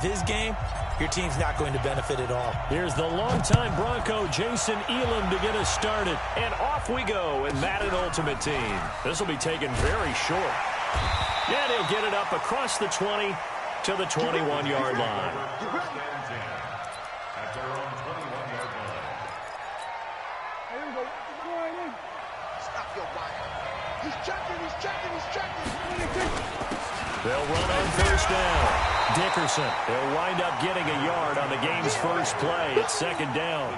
his game, your team's not going to benefit at all. Here's the longtime Bronco, Jason Elam, to get us started. And off we go in Madden Ultimate Team. This will be taken very short. And he'll get it up across the 20 to the 21-yard line. They'll run on first down. Dickerson, he'll wind up getting a yard on the game's first play. It's second down.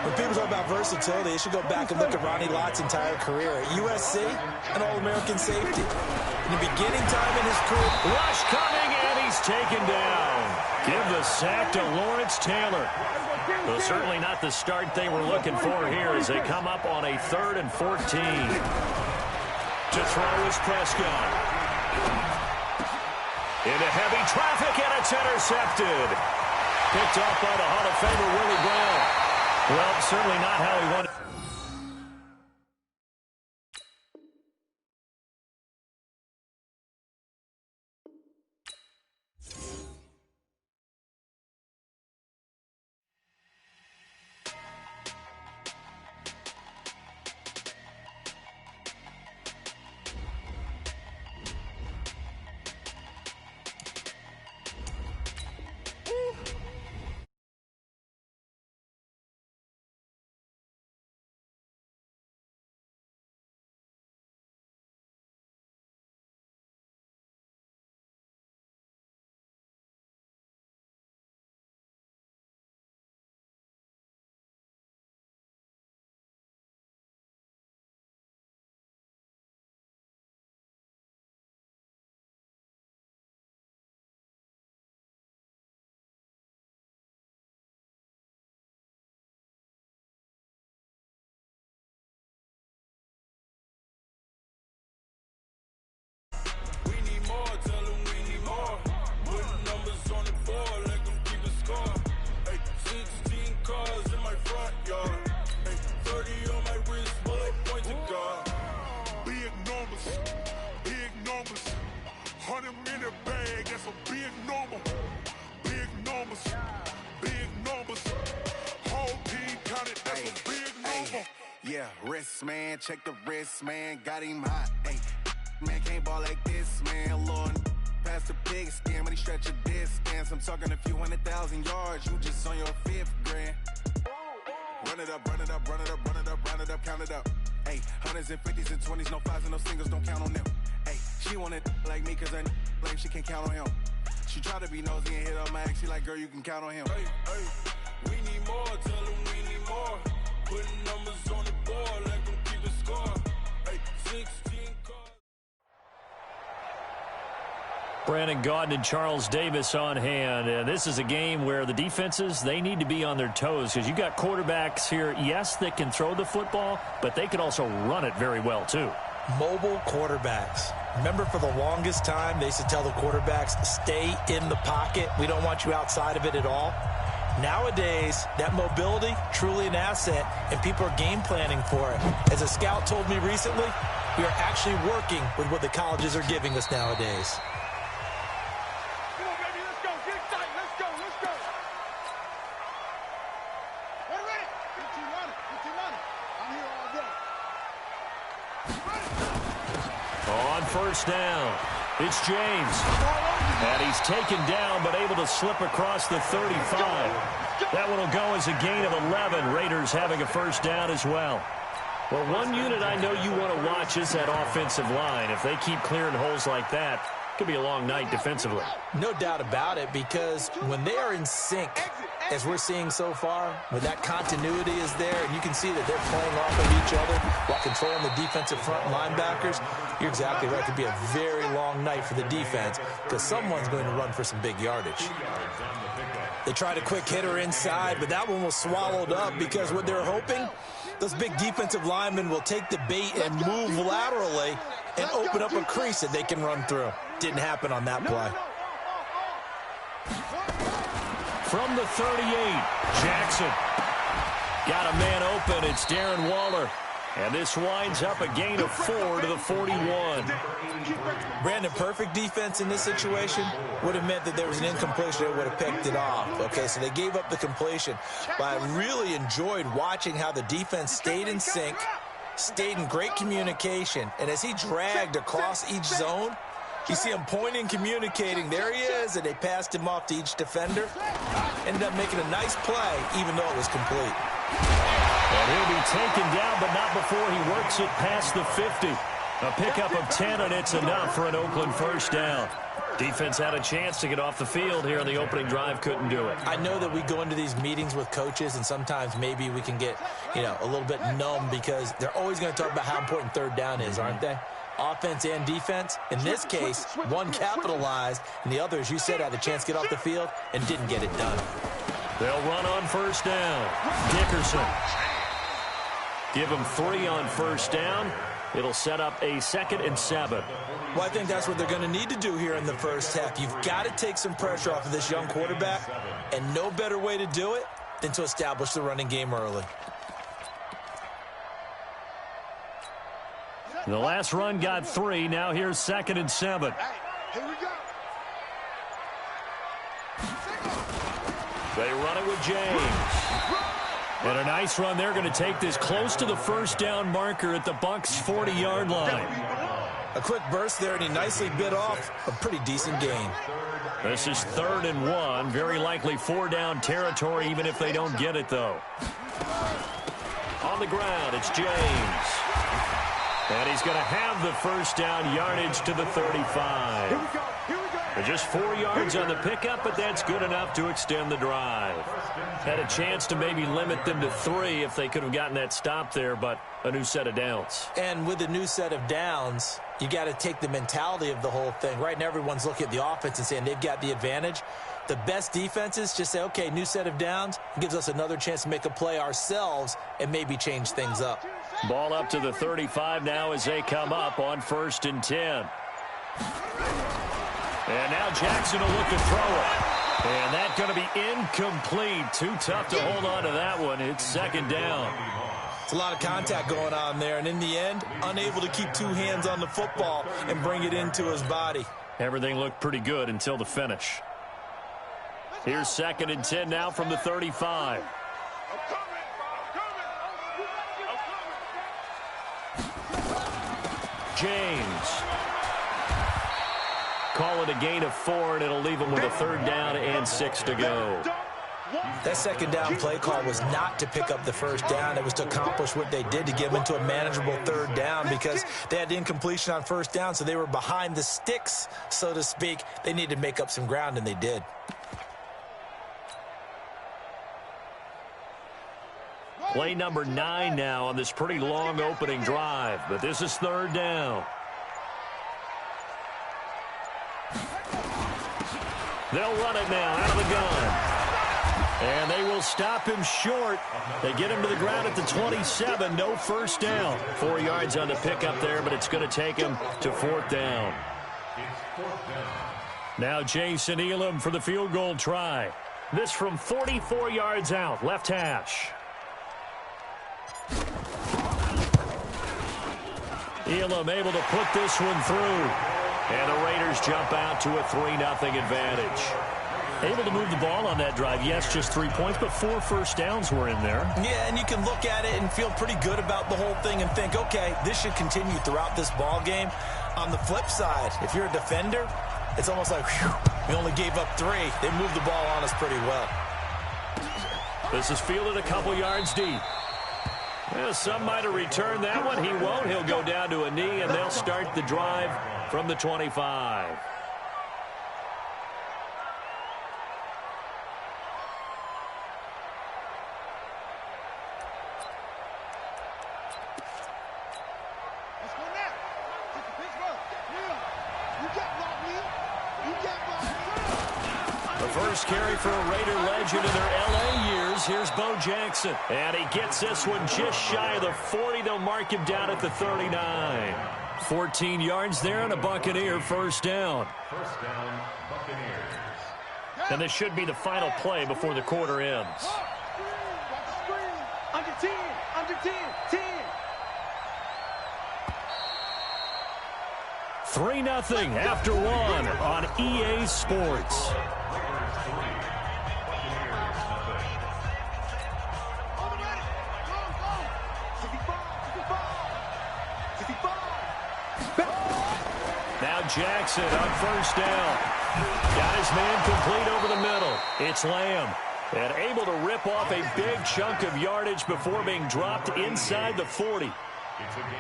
When people talk about versatility, they should go back and look at Ronnie Lott's entire career. At USC, an All-American safety. In the beginning time in his career. Rush coming, and he's taken down. Give the sack to Lawrence Taylor. Well, certainly not the start they were looking for here as they come up on a 3rd and 14. To throw is Prescott. Into heavy traffic, and it's intercepted. Picked off by the Hall of Famer Willie Brown. Well, certainly not how he wanted. Man, check the wrist, man, got him hot, ayy. Man, can't ball like this, man, Lord. Past the pig skin, when he stretch a distance. I'm talking a few 100,000 yards, you just on your 5th grand. Run it up, run it up, run it up, run it up, run it up, count it up. Ayy, 100s and 50s and 20s, no 5s and no singles, don't count on them. Ayy, she want it like me, cause her blame, she can't count on him. She try to be nosy and hit up my ex, she like, girl, you can count on him. Hey, hey, we need more, tell them we need more. Putting numbers on the board, let them keep the score. Hey, 16 cards. Brandon Gaudin and Charles Davis on hand. And this is a game where the defenses, they need to be on their toes because you got quarterbacks here, yes, that can throw the football, but they can also run it very well, too. Mobile quarterbacks. Remember, for the longest time, they used to tell the quarterbacks, stay in the pocket. We don't want you outside of it at all. Nowadays, that mobility, truly an asset, and people are game planning for it. As a scout told me recently, we are actually working with what the colleges are giving us nowadays. Come on, baby, let's go. Get excited. Let's go. Let's go. We're ready. Get your money. Get your money. I'm here all day. On first down, it's James. And he's taken down, but able to slip across the 35. That one will go as a gain of 11. Raiders having a first down as well. Well, one unit I know you want to watch is that offensive line. If they keep clearing holes like that, it could be a long night defensively. No doubt about it, because when they are in sync, as we're seeing so far, when that continuity is there, and you can see that they're playing off of each other while controlling the defensive front linebackers, you're exactly right. It could be a very long night for the defense because someone's going to run for some big yardage. They tried a quick hitter inside, but that one was swallowed up because what they're hoping, those big defensive linemen will take the bait and move laterally and open up a crease that they can run through. Didn't happen on that play. From the 38, Jackson. Got a man open. It's Darren Waller. And this winds up a gain of 4 to the 41. Brandon, perfect defense in this situation would have meant that there was an incompletion that would have picked it off. Okay, so they gave up the completion. But I really enjoyed watching how the defense stayed in sync, stayed in great communication, and as he dragged across each zone, you see him pointing, communicating. There he is, and they passed him off to each defender. Ended up making a nice play, even though it was complete. And he'll be taken down, but not before he works it past the 50. A pickup of 10, and it's enough for an Oakland first down. Defense had a chance to get off the field here on the opening drive, couldn't do it. I know that we go into these meetings with coaches, and sometimes maybe we can get, a little bit numb because they're always going to talk about how important third down is, aren't they? Offense and defense. In this case, one capitalized, and the other, as you said, had a chance to get off the field and didn't get it done. They'll run on first down. Dickerson. Give him 3 on first down. It'll set up a 2nd and 7. Well, I think that's what they're going to need to do here in the first half. You've got to take some pressure off of this young quarterback, and no better way to do it than to establish the running game early. The last run got 3. Now here's 2nd and 7. Here we go. They run it with James. And a nice run. They're going to take this close to the first down marker at the Bucs' 40-yard line. A quick burst there, and he nicely bit off a pretty decent gain. This is 3rd and 1. Very likely 4-down territory, even if they don't get it, though. On the ground, it's James. And he's going to have the first down, yardage to the 35. Here we go. Here we go. Just 4 yards on the pickup, but that's good enough to extend the drive. Had a chance to maybe limit them to 3 if they could have gotten that stop there, but a new set of downs. And with a new set of downs, you got to take the mentality of the whole thing. Right now, everyone's looking at the offense and saying they've got the advantage. The best defenses just say, okay, new set of downs. It gives us another chance to make a play ourselves and maybe change things up. Ball up to the 35 now as they come up on 1st and 10. And now Jackson will look to throw it. And that's going to be incomplete. Too tough to hold on to that one. It's 2nd down. It's a lot of contact going on there. And in the end, unable to keep 2 hands on the football and bring it into his body. Everything looked pretty good until the finish. Here's 2nd and 10 now from the 35. James. Call it a gain of 4, and it'll leave him with a 3rd down and 6 to go. That 2nd down play call was not to pick up the first down. It was to accomplish what they did, to get them into a manageable 3rd down, because they had incompletion on first down, so they were behind the sticks, so to speak. They needed to make up some ground, and they did. Play number 9 now on this pretty long opening drive, but this is 3rd down. They'll run it now out of the gun. And they will stop him short. They get him to the ground at the 27. No first down. 4 yards on the pickup there, but it's going to take him to 4th down. Now Jason Elam for the field goal try. This from 44 yards out, left hash. Elam able to put this one through. And the Raiders jump out to a 3-0 advantage. Able to move the ball on that drive. Yes, just 3 points, but 4 first downs were in there. Yeah, and you can look at it and feel pretty good about the whole thing and think, okay, this should continue throughout this ball game. On the flip side, if you're a defender, it's almost like, whew, we only gave up 3. They moved the ball on us pretty well. This is fielded a couple yards deep. Well, some might have returned that one. He won't. He'll go down to a knee, and they'll start the drive from the 25. First carry for a Raider legend in their L.A. years. Here's Bo Jackson. And he gets this one just shy of the 40. They'll mark him down at the 39. 14 yards there and a Buccaneer first down. First down, Buccaneers. And this should be the final play before the quarter ends. Under 10, under 10, 10. 3-0 after one on EA Sports. Now Jackson on first down. Got his man complete over the middle. It's Lamb. And able to rip off a big chunk of yardage before being dropped inside the 40.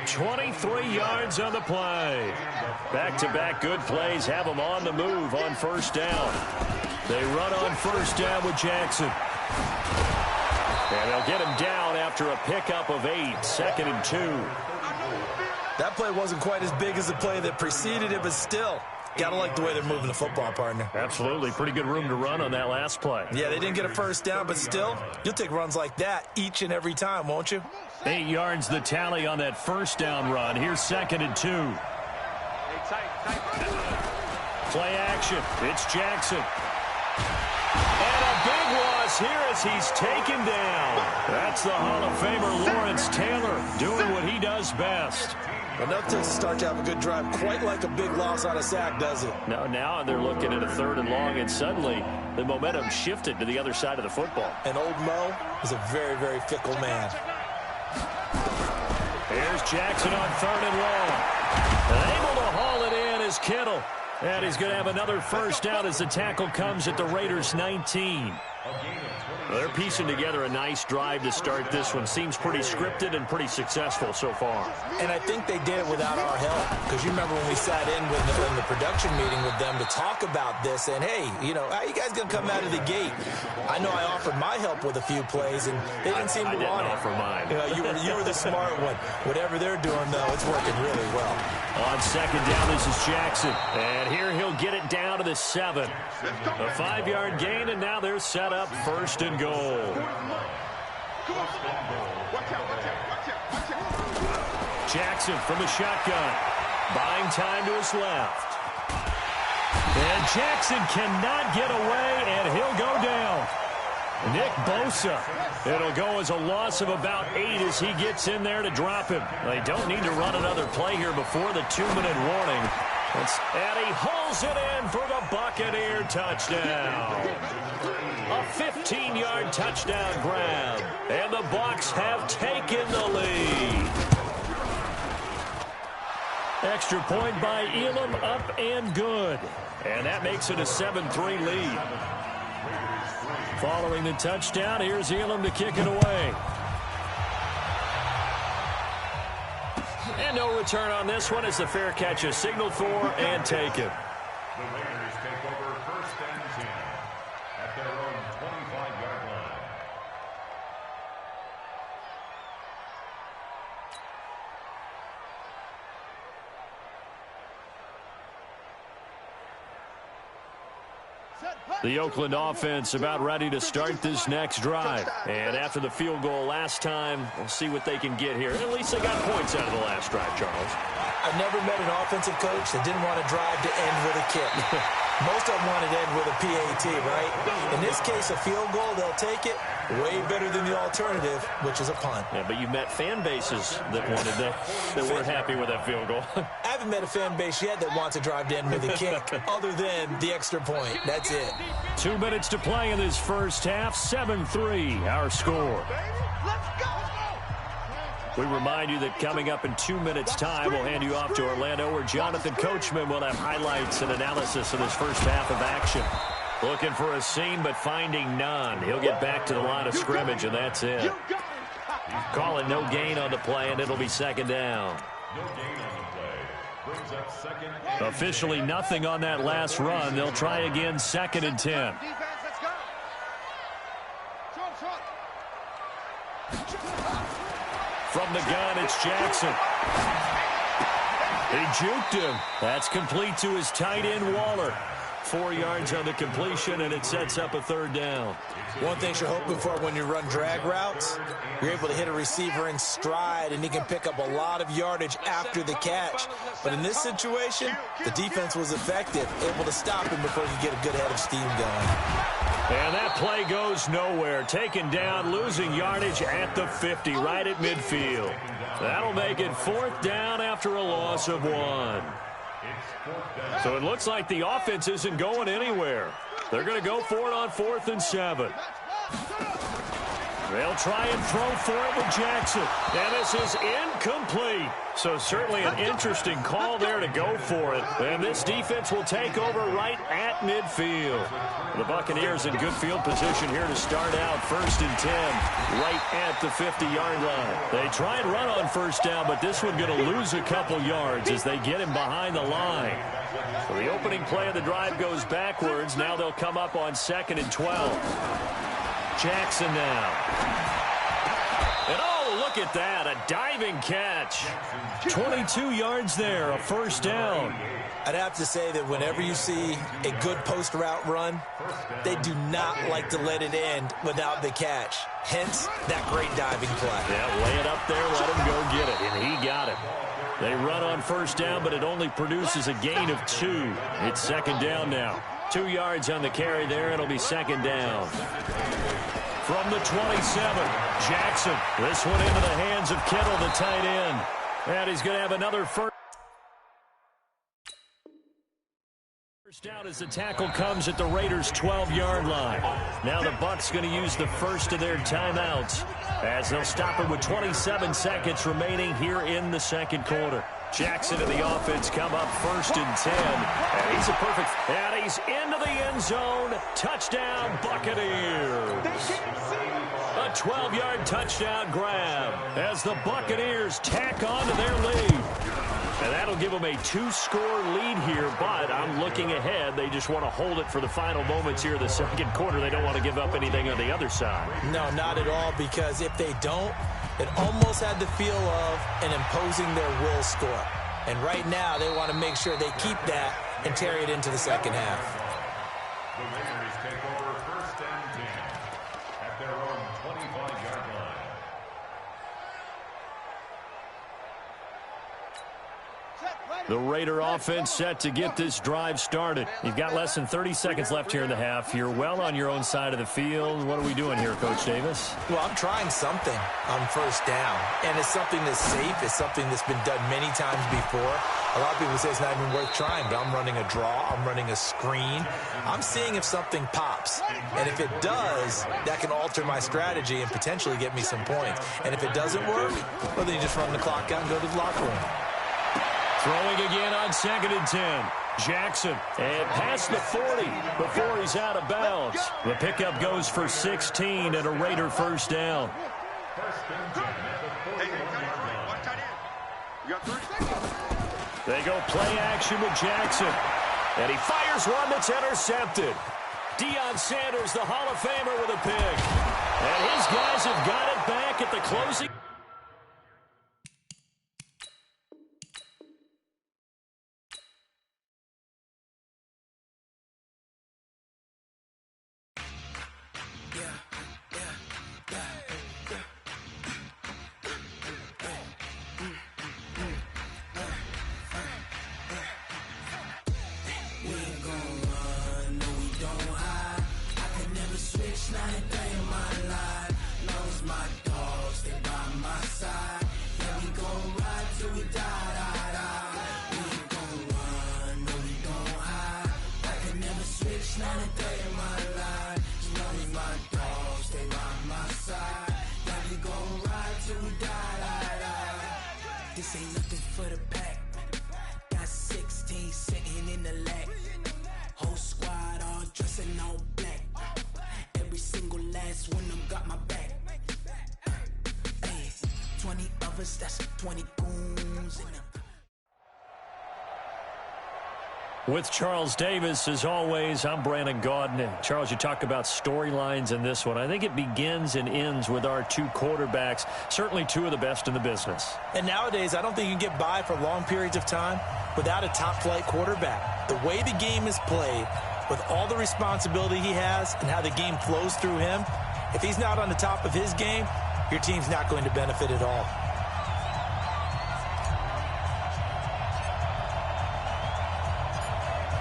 23 yards on the play. Back-to-back good plays have them on the move on first down. They run on first down with Jackson. And they'll get him down after a pickup of 8, 2nd and 2. That play wasn't quite as big as the play that preceded it, but still, gotta like the way they're moving the football, partner. Absolutely. Pretty good room to run on that last play. Yeah, they didn't get a first down, but still, you'll take runs like that each and every time, won't you? 8 yards the tally on that first down run. Here's 2nd and 2. Play action. It's Jackson. And a big loss here as he's taken down. That's the Hall of Famer Lawrence Taylor doing what he does best. Enough to start to have a good drive, quite like a big loss on a sack, does it? No, now they're looking at a 3rd and long, and suddenly the momentum shifted to the other side of the football. And old Mo is a very, very fickle man. Here's Jackson on 3rd and long. And able to haul it in is Kittle. And he's going to have another first down as the tackle comes at the Raiders' 19. Well, they're piecing together a nice drive to start this one. Seems pretty scripted and pretty successful so far. And I think they did it without our help. Because you remember when we sat in with in the production meeting with them to talk about this. And, hey, you know, how you guys going to come out of the gate? I know I offered my help with a few plays, and they didn't seem to want it. I didn't offer mine. You were the smart one. Whatever they're doing, though, it's working really well. On 2nd down, this is Jackson. And here he'll get it down to the 7. A 5-yard gain, and now they're set up 1st and goal. Jackson from the shotgun. Buying time to his left. And Jackson cannot get away, and he'll go down. Nick Bosa. It'll go as a loss of about 8 as he gets in there to drop him. They don't need to run another play here before the 2-minute warning. And he hauls it in for the Buccaneer touchdown. A 15-yard touchdown grab. And the Bucs have taken the lead. Extra point by Elam, up and good. And that makes it a 7-3 lead. Following the touchdown, here's Elam to kick it away. And no return on this one as the fair catch is signaled for and taken. The Raiders take over 1st and 10 at their own 25-yard line. The Oakland offense about ready to start this next drive. And after the field goal last time, we'll see what they can get here. At least they got points out of the last drive, Charles. I've never met an offensive coach that didn't want to drive to end with a kick. Most of them wanted to end with a PAT, right? In this case, a field goal, they'll take it. Way better than the alternative, which is a punt. Yeah, but you met fan bases that wanted that weren't happy with that field goal. I haven't met a fan base yet that wants to drive to end with a kick other than the extra point. That's it. 2 minutes to play in this first half. 7-3, our score. We remind you that coming up in 2 minutes' time, we'll hand you off to Orlando, where Jonathan Coachman will have highlights and analysis of this first half of action. Looking for a seam, but finding none. He'll get back to the line of scrimmage, and that's it. Calling no gain on the play, and it'll be 2nd down. No gain on the play. Brings up 2nd and Officially nothing on that last run. They'll try again 2nd and 10. From the gun, it's Jackson. He juked him. That's complete to his tight end, Waller. 4 yards on the completion, and it sets up a 3rd down. One thing you're hoping for when you run drag routes, you're able to hit a receiver in stride, and he can pick up a lot of yardage after the catch. But in this situation, the defense was effective, able to stop him before he could get a good head of steam going. And that play goes nowhere. Taken down, losing yardage at the 50, right at midfield. That'll make it 4th down after a loss of 1. So it looks like the offense isn't going anywhere. They're going to go for it on 4th and 7. They'll try and throw for it with Jackson. And this is incomplete. So certainly an interesting call there to go for it. And this defense will take over right at midfield. The Buccaneers in good field position here to start out. 1st and 10, right at the 50-yard line. They try and run on 1st down, but this one going to lose a couple yards as they get him behind the line. So the opening play of the drive goes backwards. Now they'll come up on 2nd and 12. Jackson now. And oh, look at that, a diving catch. 22 yards there, a 1st down. I'd have to say that whenever you see a good post route run, they do not like to let it end without the catch. Hence, that great diving play. Yeah, lay it up there, let him go get it, and he got it. They run on 1st down, but it only produces a gain of 2. It's 2nd down now. 2 yards on the carry there. It'll be 2nd down. From the 27, Jackson. This one into the hands of Kittle, the tight end. And he's going to have another first down as the tackle comes at the Raiders' 12-yard line. Now the Bucs going to use the first of their timeouts as they'll stop it with 27 seconds remaining here in the 2nd quarter. Jackson and the offense come up 1st and 10. And he's a perfect, and he's into the end zone. Touchdown, Buccaneers. A 12-yard touchdown grab as the Buccaneers tack on to their lead. And that'll give them a 2-score lead here, but I'm looking ahead. They just want to hold it for the final moments here of the 2nd quarter. They don't want to give up anything on the other side. No, not at all, because if they don't, it almost had the feel of an imposing their will score. And right now, they want to make sure they keep that and carry it into the 2nd half. The Raiders take over 1st and 10 at their own 25-yard line. The Raider offense set to get this drive started. You've got less than 30 seconds left here in the half. You're well on your own side of the field. What are we doing here, Coach Davis? Well, I'm trying something on 1st down, and it's something that's safe. It's something that's been done many times before. A lot of people say it's not even worth trying, but I'm running a draw. I'm running a screen. I'm seeing if something pops, and if it does, that can alter my strategy and potentially get me some points. And if it doesn't work, well, then you just run the clock out and go to the locker room. Throwing again on 2nd and 10. Jackson, and past the 40 before he's out of bounds. The pickup goes for 16 and a Raider 1st down. They go play action with Jackson. And he fires one that's intercepted. Deion Sanders, the Hall of Famer, with a pick. And his guys have got it back at the closing. This ain't nothing for the pack. Got 16 sitting in the lap. Whole squad all dressing all black. Every single last one of them got my back. Hey, 20 of us, that's 20 goons in them. With Charles Davis, as always, I'm Brandon Gaudin. Charles, you talk about storylines in this one. I think it begins and ends with our 2 quarterbacks, certainly 2 of the best in the business. And nowadays, I don't think you can get by for long periods of time without a top-flight quarterback. The way the game is played, with all the responsibility he has and how the game flows through him, if he's not on the top of his game, your team's not going to benefit at all.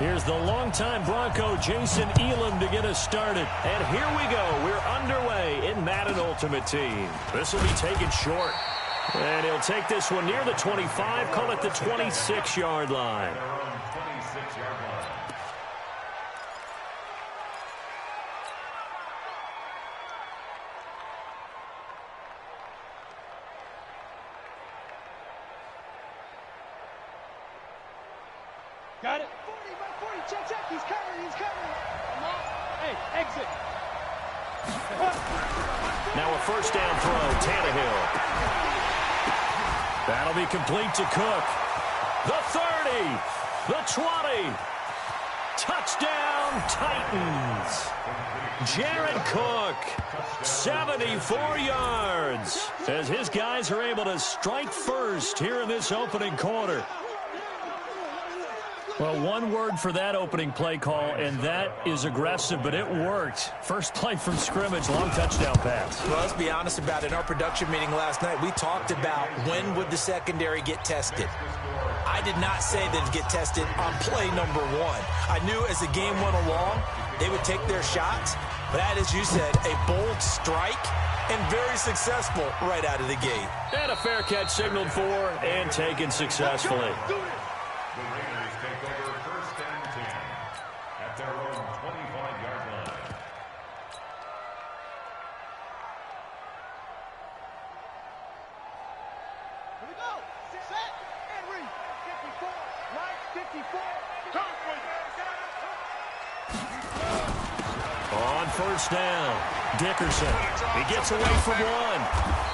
Here's the longtime Bronco, Jason Elam, to get us started. And here we go. We're underway in Madden Ultimate Team. This will be taken short. And he'll take this one near the 25, call it the 26-yard line. Their own 26-yard line. Got it. 40, check. He's covering. Come on. Hey, exit. Now a first down throw, Tannehill. That'll be complete to Cook. The 30, the 20. Touchdown, Titans. Jared Cook, 74 yards, as his guys are able to strike first here in this opening quarter. Well, one word for that opening play call, and that is aggressive, but it worked. First play from scrimmage, long touchdown pass. Well, let's be honest about it. In our production meeting last night, we talked about when would the secondary get tested. I did not say they'd get tested on play number one. I knew as the game went along, they would take their shots. But that, as you said, a bold strike and very successful right out of the gate. And a fair catch signaled for and taken successfully. The Raiders take over first and 10 at their own 25-yard line. Here we go. Set and read. 54. Right. 54. Turn for you. On first down, Dickerson. He gets away from one.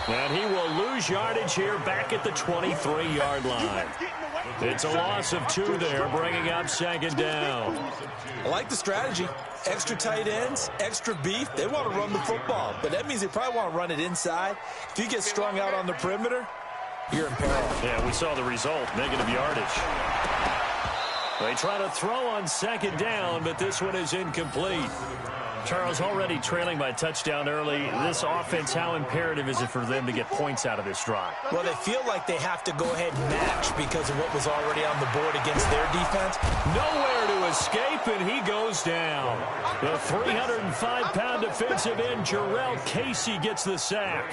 And he will lose yardage here back at the 23-yard line. It's a loss of 2 there, bringing up second down. I like the strategy. Extra tight ends, extra beef. They want to run the football, but that means they probably want to run it inside. If you get strung out on the perimeter, you're in peril. Yeah, we saw the result, negative yardage. They try to throw on second down, but this one is incomplete. Charles, already trailing by a touchdown early. This offense, how imperative is it for them to get points out of this drive? Well, they feel like they have to go ahead and match because of what was already on the board against their defense. Nowhere to escape, and he goes down. The 305-pound defensive end, Jarrell Casey, gets the sack.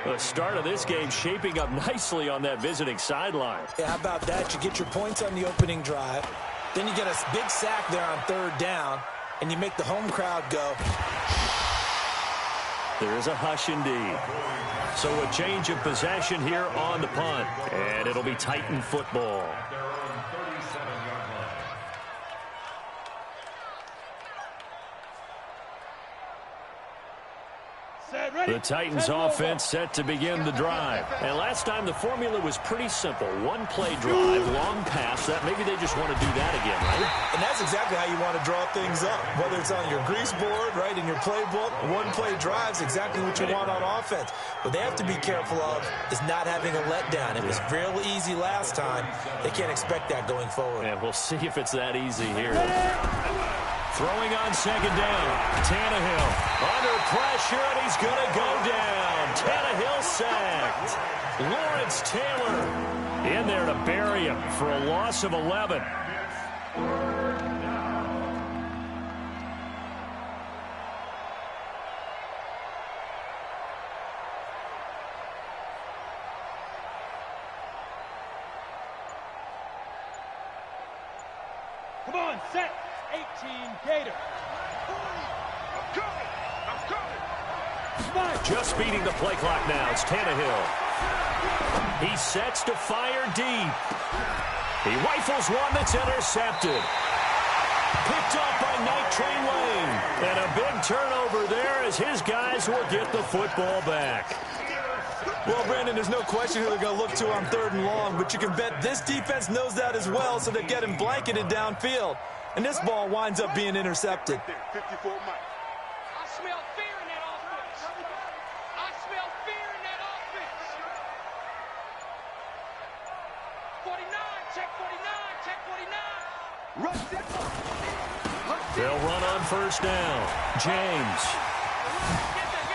The start of this game shaping up nicely on that visiting sideline. Yeah, how about that? You get your points on the opening drive. Then you get a big sack there on third down. And you make the home crowd go. There is a hush indeed. So a change of possession here on the punt. And it'll be Titan football. At their own 37-yard line. Set, ready. The Titans offense set to begin the drive. And last time the formula was pretty simple. One play drive, long pass. That maybe they just want to do that again, right? And that's exactly how you want to draw things up. Whether it's on your grease board, right, in your playbook, one play drive's exactly what you want on offense. What they have to be careful of is not having a letdown. It was real easy last time. They can't expect that going forward. And we'll see if it's that easy here. Throwing on second down. Tannehill under pressure, and he's going to go down. Tannehill sacked. Lawrence Taylor in there to bury him for a loss of 11. Come on, set. 18 Gator. I'm coming. Just beating the play clock now. It's Tannehill. He sets to fire deep. He rifles one that's intercepted. Picked off by Night Train Lane. And a big turnover there as his guys will get the football back. Well, Brandon, there's no question who they're going to look to on third and long, but you can bet this defense knows that as well, so they're getting blanketed downfield. And this ball winds up being intercepted. 54 Mike. I smell fear in that offense. I smell fear in that offense. 49, check 49, check 49. Run, set. They'll run on first down. James. Get there.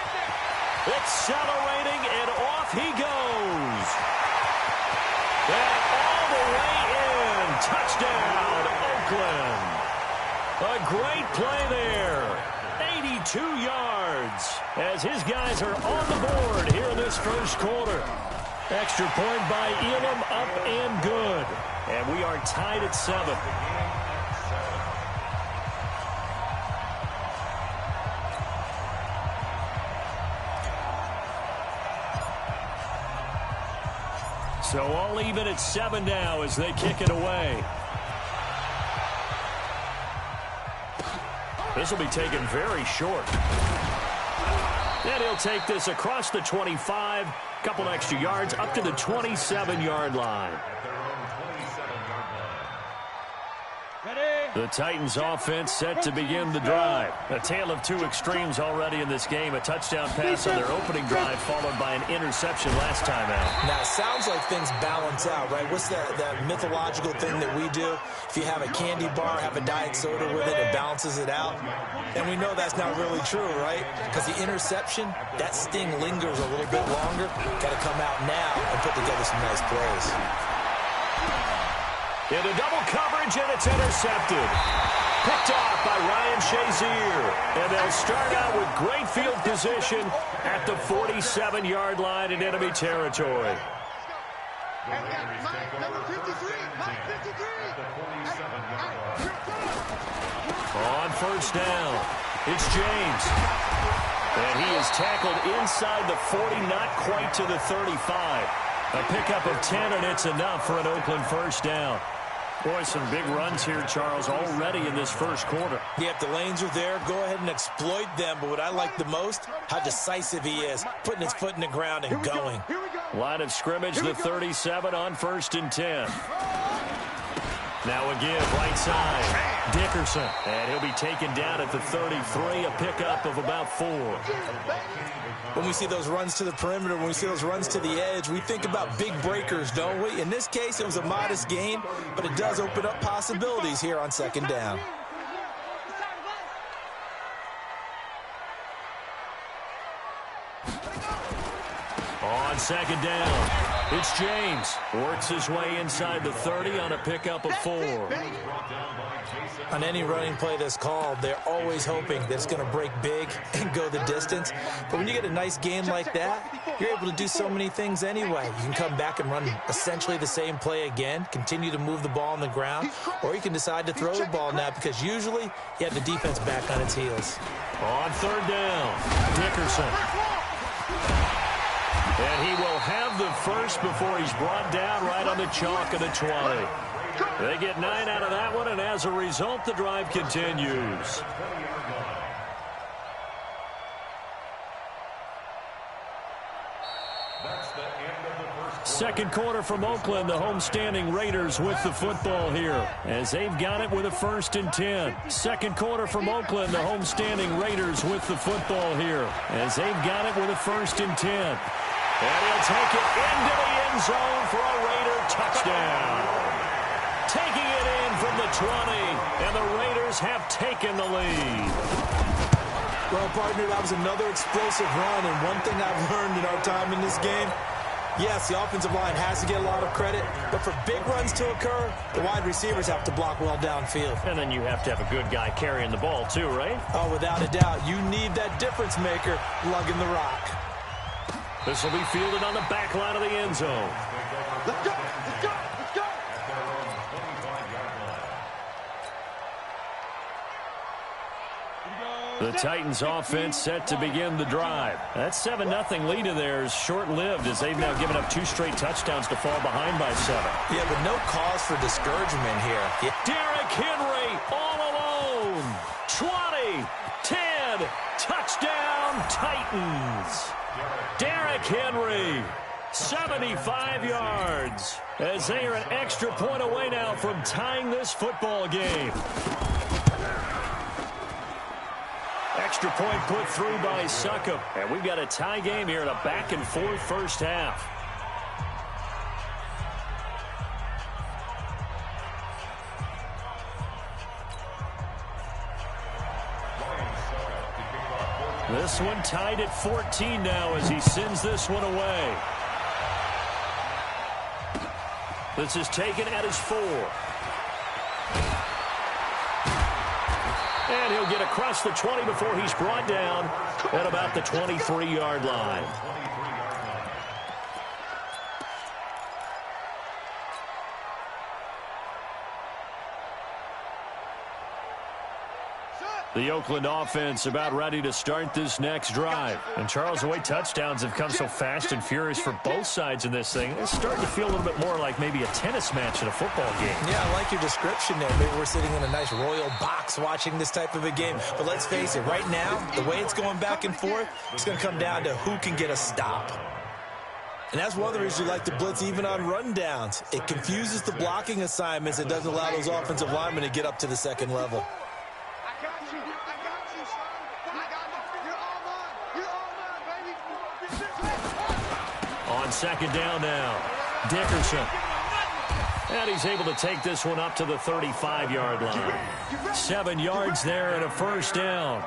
Accelerating, and off he goes. And all the way in. Touchdown, Oakland. A great play there. 82 yards as his guys are on the board here in this first quarter. Extra point by Elam, up and good. And we are tied at 7. So all even at 7 now as they kick it away. This will be taken very short. And he'll take this across the 25, couple extra yards, up to the 27-yard line. The Titans offense set to begin the drive. A tale of two extremes already in this game. A touchdown pass on their opening drive followed by an interception last time out. Now, it sounds like things balance out, right? What's that mythological thing that we do? If you have a candy bar, have a diet soda with it, it balances it out. And we know that's not really true, right? Because the interception, that sting lingers a little bit longer. Got to come out now and put together some nice plays. Into double coverage, and it's intercepted. Picked off by Ryan Shazier. And they'll start out with great field position at the 47-yard line in enemy territory. On first down, it's James. And he is tackled inside the 40, not quite to the 35. A pickup of 10, and it's enough for an Oakland first down. Boy, some big runs here, Charles, already in this first quarter. Yeah, if the lanes are there, go ahead and exploit them. But what I like the most, how decisive he is, putting his foot in the ground and going. Line of scrimmage, the 37 on 1st and 10. Now again, right side, Dickerson. And he'll be taken down at the 33, a pickup of about 4. When we see those runs to the perimeter, when we see those runs to the edge, we think about big breakers, don't we? In this case, it was a modest gain, but it does open up possibilities here on 2nd down. On 2nd down, it's James. Works his way inside the 30 on a pickup of 4. On any running play that's called, they're always hoping that it's going to break big and go the distance. But when you get a nice gain like that, you're able to do so many things anyway. You can come back and run essentially the same play again, continue to move the ball on the ground, or you can decide to throw the ball now because usually you have the defense back on its heels. On 3rd down, Dickerson. And he will have the first before he's brought down right on the chalk of the 20. They get 9 out of that one, and as a result, the drive continues. Second quarter from Oakland, the homestanding Raiders with the football here as they've got it with a 1st and 10. Second quarter from Oakland, the homestanding Raiders with the football here as they've got it with a 1st and 10. And he'll take it into the end zone for a Raider touchdown. Taking it in from the 20, and the Raiders have taken the lead. Well, partner, that was another explosive run, and one thing I've learned in our time in this game, yes, the offensive line has to get a lot of credit, but for big runs to occur, the wide receivers have to block well downfield. And then you have to have a good guy carrying the ball too, right? Oh, without a doubt. You need that difference maker lugging the rock. This will be fielded on the back line of the end zone. Let's go! Let's go! Let's go! The Titans offense set to begin the drive. That 7-0 lead of theirs short-lived as they've now given up 2 straight touchdowns to fall behind by 7. Yeah, but no cause for discouragement here. Yeah. Derrick Henry all alone. 20, 10, touchdown Titans. Derrick Henry, 75 yards as they are an extra point away now from tying this football game. Extra point put through by Succop. And we've got a tie game here in a back-and-forth first half. This one tied at 14 now as he sends this one away. This is taken at his 4. And he'll get across the 20 before he's brought down at about the 23-yard line. The Oakland offense about ready to start this next drive. And, Charles, the way touchdowns have come so fast and furious for both sides in this thing, it's starting to feel a little bit more like maybe a tennis match in a football game. Yeah, I like your description there. Maybe we're sitting in a nice royal box watching this type of a game. But let's face it, right now, the way it's going back and forth, it's going to come down to who can get a stop. And that's one of the reasons you like to blitz even on rundowns. It confuses the blocking assignments. It doesn't allow those offensive linemen to get up to the second level. On second down now, Dickerson. And he's able to take this one up to the 35-yard line. 7 yards there and a first down.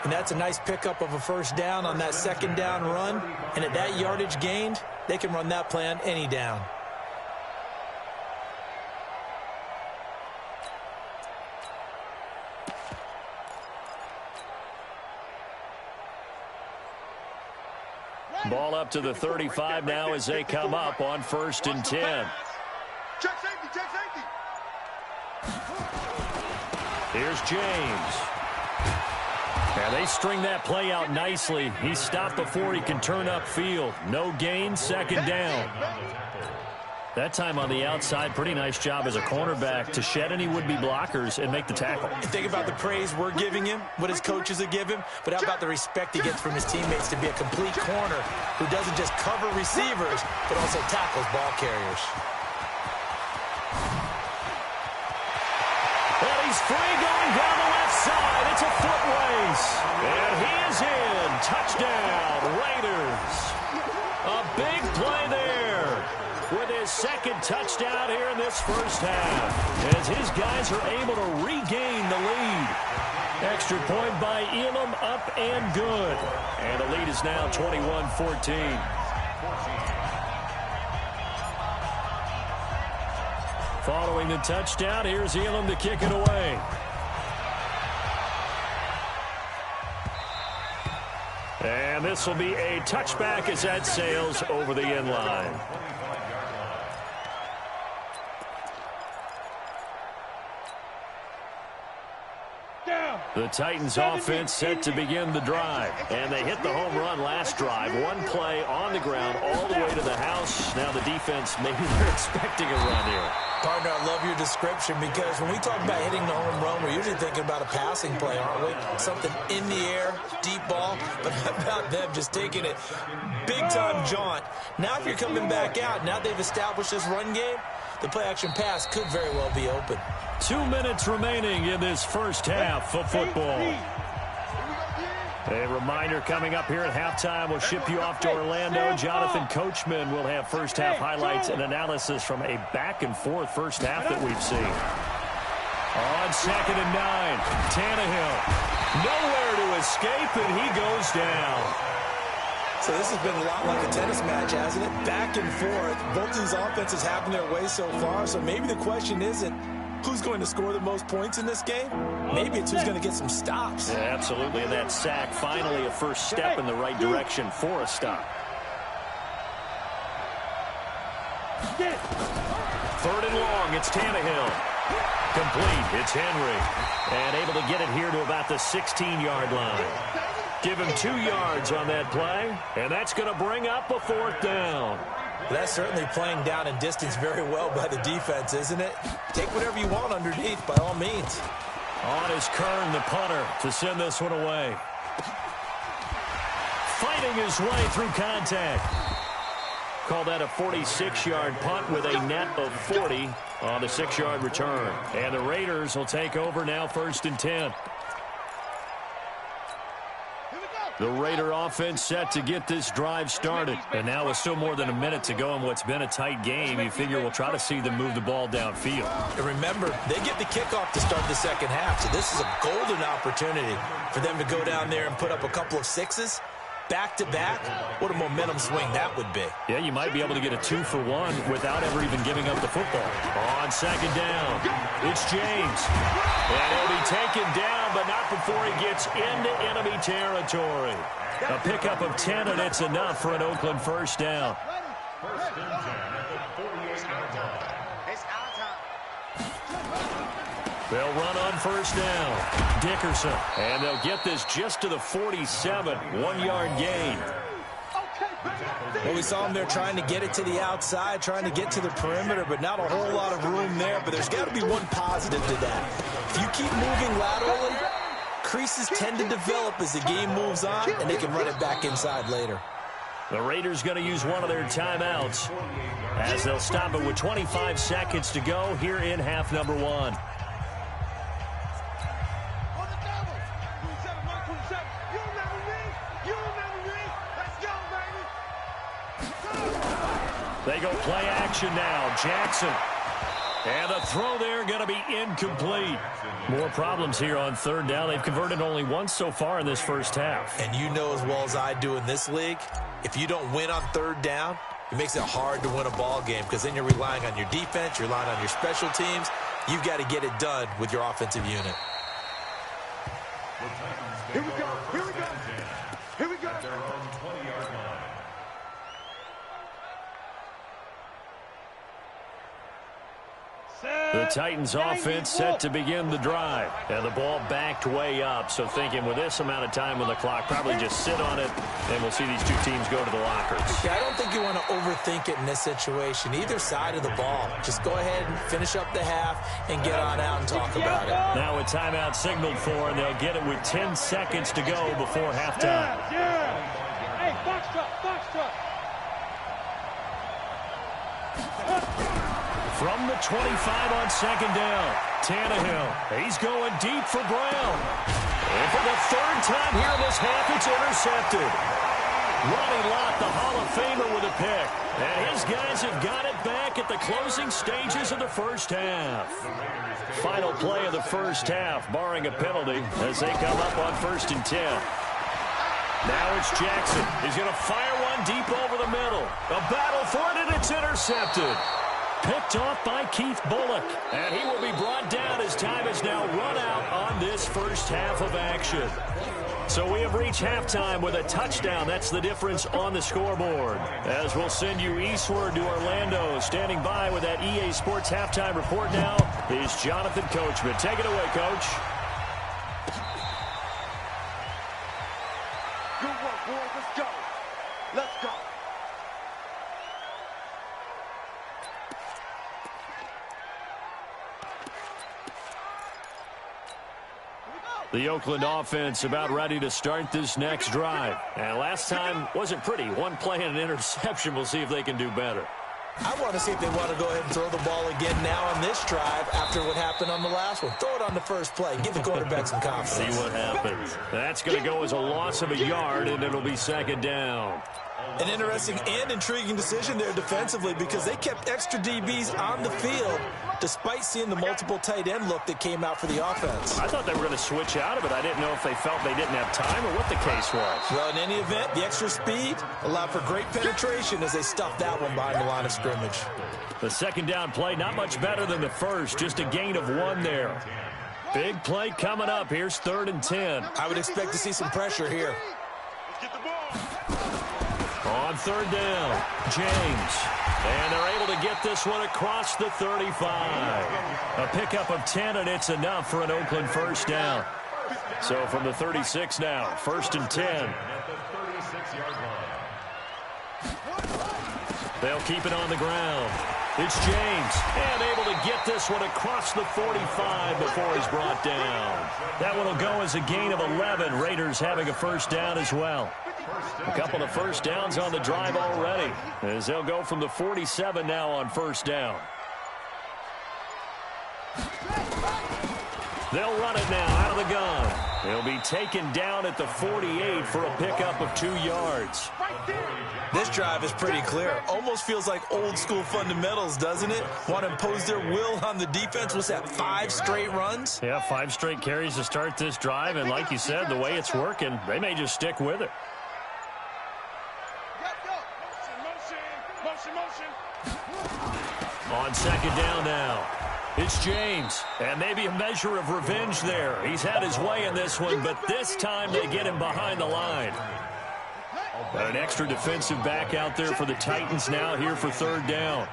And that's a nice pickup of a first down on that second down run. And at that yardage gained, they can run that play on any down. Ball up to the 35 now as they come up on 1st and 10. Check safety, check safety. Here's James. And they string that play out nicely. He's stopped before he can turn upfield. No gain, second down. That time on the outside, pretty nice job as a cornerback to shed any would-be blockers and make the tackle. Think about the praise we're giving him, what his coaches have given him, but how about the respect he gets from his teammates to be a complete corner who doesn't just cover receivers, but also tackles ball carriers. And he's free going down the left side. It's a foot race. And he is in. Touchdown, Raiders. A big play there with his second touchdown here in this first half, as his guys are able to regain the lead. Extra point by Elam, up and good. And the lead is now 21-14. Following the touchdown, here's Elam to kick it away. And this will be a touchback as that sails over the end line. The Titans offense set to begin the drive. And they hit the home run last drive. One play on the ground all the way to the house. Now the defense, maybe they're expecting a run here. Partner, I love your description because when we talk about hitting the home run, we're usually thinking about a passing play, aren't we? Something in the air, deep ball, but how about them just taking it big-time jaunt. Now if you're coming back out, now they've established this run game, the play-action pass could very well be open. 2 minutes remaining in this first half of football. A reminder coming up here at halftime. We'll ship you off to Orlando. Jonathan Coachman will have first half highlights and analysis from a back-and-forth first half that we've seen. On 2nd and 9, Tannehill. Nowhere to escape, and he goes down. So this has been a lot like a tennis match, hasn't it? Back and forth. Both these offenses having their way so far. So maybe the question isn't who's going to score the most points in this game. Maybe it's who's going to get some stops. Yeah, absolutely. And that sack, finally a first step in the right direction for a stop. 3rd and long, it's Tannehill. Complete, it's Henry. And able to get it here to about the 16-yard line. Give him 2 yards on that play, and that's going to bring up a 4th down. That's certainly playing down and distance very well by the defense, isn't it? Take whatever you want underneath, by all means. On is Kern, the punter, to send this one away. Fighting his way through contact. Call that a 46-yard punt with a net of 40 on the 6-yard return. And the Raiders will take over now 1st and 10. The Raider offense set to get this drive started. And now with still more than a minute to go in what's been a tight game, you figure we'll try to see them move the ball downfield. And remember, they get the kickoff to start the second half, so this is a golden opportunity for them to go down there and put up a couple of sixes. Back-to-back, what a momentum swing that would be. Yeah, you might be able to get a 2-for-1 without ever even giving up the football. On 2nd down, it's James. And he'll be taken down, but not before he gets into enemy territory. A pickup of 10, and it's enough for an Oakland first down. 1st and 10 at the 48-yard line. It's our time. They'll run on first down. Dickerson. And they'll get this just to the 47. 1-yard gain. Well, we saw them there trying to get it to the outside, trying to get to the perimeter, but not a whole lot of room there. But there's got to be one positive to that. If you keep moving laterally, creases tend to develop as the game moves on, and they can run it back inside later. The Raiders going to use one of their timeouts as they'll stop it with 25 seconds to go here in half number 1. They go play action now. Jackson. And the throw there going to be incomplete. More problems here on third down. They've converted only once so far in this first half. And you know as well as I do in this league, if you don't win on third down, it makes it hard to win a ball game because then you're relying on your defense, you're relying on your special teams. You've got to get it done with your offensive unit. Here we go. Here we go. Here we go. At their own 20-yard line. The Titans offense set to begin the drive. And the ball backed way up. So thinking with this amount of time on the clock, probably just sit on it, and we'll see these two teams go to the lockers. Yeah, I don't think you want to overthink it in this situation. Either side of the ball. Just go ahead and finish up the half and get on out and talk about it. Now a timeout signaled for, and they'll get it with 10 seconds to go before halftime. Hey, foxtrot. From the 25 on second down, Tannehill. He's going deep for Brown. And for the third time here in this half, it's intercepted. Ronnie Lott, the Hall of Famer, with a pick. And his guys have got it back at the closing stages of the first half. Final play of the first half, barring a penalty, as they come up on 1st and 10. Now it's Jackson. He's going to fire one deep over the middle. A battle for it, and it's intercepted. Picked off by Keith Bullock. And he will be brought down as time is now run out on this first half of action. So we have reached halftime with a touchdown. That's the difference on the scoreboard. As we'll send you eastward to Orlando. Standing by with that EA Sports halftime report now is Jonathan Coachman. Take it away, Coach. Good work, boys. Let's go. Let's go. The Oakland offense about ready to start this next drive. And last time wasn't pretty. One play and an interception. We'll see if they can do better. I want to see if they want to go ahead and throw the ball again now on this drive after what happened on the last one. Throw it on the first play. Give the quarterback some confidence. See what happens. That's going to go as a loss of a yard, and it'll be second down. An interesting and intriguing decision there defensively because they kept extra DBs on the field despite seeing the multiple tight end look that came out for the offense. I thought they were going to switch out of it. I didn't know if they felt they didn't have time or what the case was. Well, in any event, the extra speed allowed for great penetration as they stuffed that one behind the line of scrimmage. The second down play, not much better than the first, just a gain of 1 there. Big play coming up. Here's 3rd and 10. I would expect to see some pressure here. Get the ball. On 3rd down, James. And they're able to get this one across the 35. A pickup of 10, and it's enough for an Oakland first down. So from the 36 now, 1st and 10. At the 36-yard line. They'll keep it on the ground. It's James, and able to get this one across the 45 before he's brought down. That one will go as a gain of 11. Raiders having a first down as well. A couple of first downs on the drive already, as they'll go from the 47 now on 1st down. They'll run it now out of the gun. He'll be taken down at the 48 for a pickup of 2 yards. This drive is pretty clear. Almost feels like old school fundamentals, doesn't it? Want to impose their will on the defense. What's that, 5 straight runs? Yeah, 5 straight carries to start this drive, and like you said, the way it's working, they may just stick with it. On 2nd down now, it's James, and maybe a measure of revenge there. He's had his way in this one, but this time they get him behind the line. Got an extra defensive back out there for the Titans now here for 3rd down.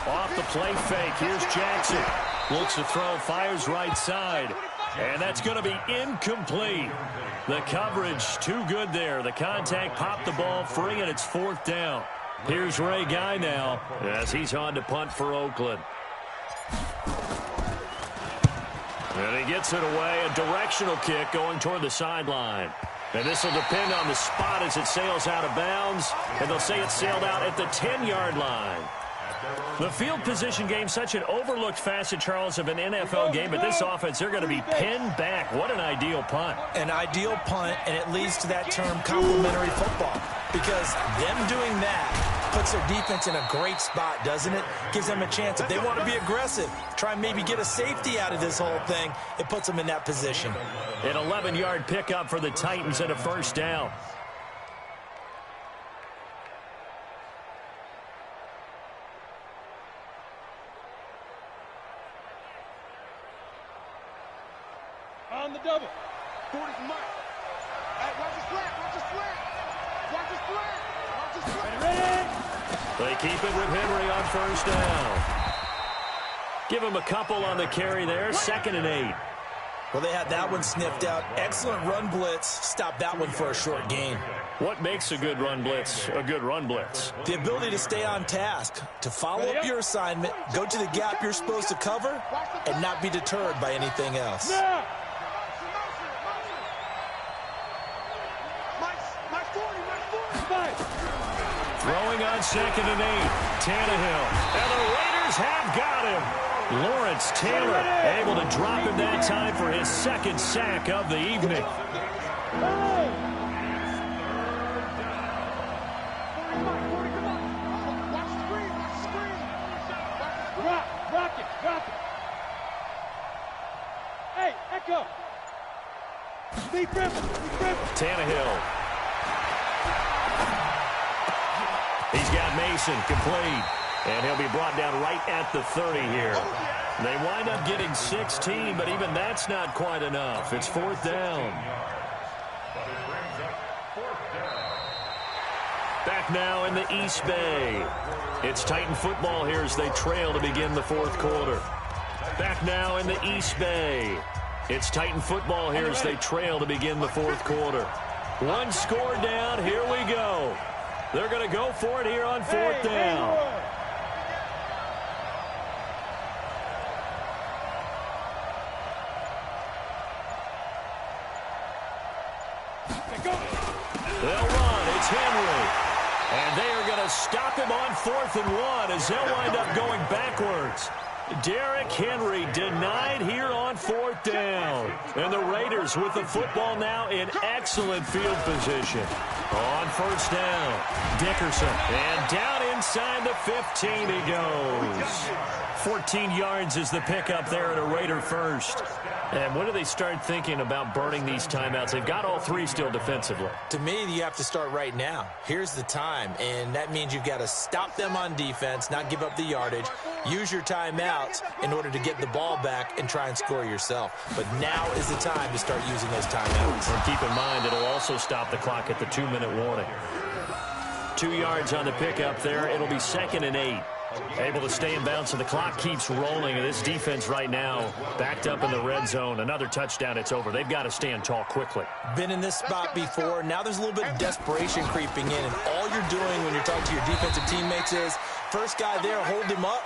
Off the play fake, here's Jackson. Looks to throw, fires right side. And that's going to be incomplete. The coverage too good there. The contact popped the ball free, and it's 4th down. Here's Ray Guy now as he's on to punt for Oakland. And he gets it away. A directional kick going toward the sideline. And this will depend on the spot as it sails out of bounds. And they'll say it sailed out at the 10-yard line. The field position game, such an overlooked facet, Charles, of an NFL game. But this offense, they're going to be pinned back. What an ideal punt. An ideal punt, and it leads to that term complementary football. Because them doing that puts their defense in a great spot, doesn't it? Gives them a chance. If they want to be aggressive, try and maybe get a safety out of this whole thing, it puts them in that position. An 11-yard pickup for the Titans and a 1st down. On the double. 40's Mike. Hey, watch the slant. Watch the slant. Watch the slant. Watch the slant. Ready? They keep it with Henry on 1st down. Give him a couple on the carry there. 2nd and 8. Well, they had that one sniffed out. Excellent run blitz. Stop that one for a short gain. What makes a good run blitz a good run blitz? The ability to stay on task, to follow up your assignment, go to the gap you're supposed to cover, and not be deterred by anything else. Throwing on 2nd and 8. Tannehill. And the Raiders have got him. Lawrence Taylor able to drop him that time for his 2nd sack of the evening. Rock it. Hey, Echo. Be careful. Tannehill. He's got Mason complete. And he'll be brought down right at the 30 here. They wind up getting 16, but even that's not quite enough. It's 4th down. Back now in the East Bay. It's Titan football here as they trail to begin the 4th quarter. Back now in the East Bay. It's Titan football here as they trail to begin the 4th quarter. One score down. Here we go. They're going to go for it here on 4th down. They'll run. It's Henry. And they are going to stop him on 4th and 1 as they'll wind up going backwards. Derrick Henry denied here on 4th down. And the Raiders with the football now in excellent field position. On 1st down, Dickerson. And down inside the 15 he goes. 14 yards is the pickup there at a Raider first. And when do they start thinking about burning these timeouts? They've got all 3 still defensively. To me, you have to start right now. Here's the time, and that means you've got to stop them on defense, not give up the yardage, use your timeouts in order to get the ball back and try and score yourself. But now is the time to start using those timeouts. And keep in mind, it'll also stop the clock at the 2-minute warning. 2 yards on the pickup there. It'll be 2nd and 8. Able to stay in bounds, so the clock keeps rolling. And this defense right now backed up in the red zone. Another touchdown, it's over. They've got to stand tall quickly. Been in this spot before. Now there's a little bit of desperation creeping in. And all you're doing when you're talking to your defensive teammates is, first guy there, hold him up.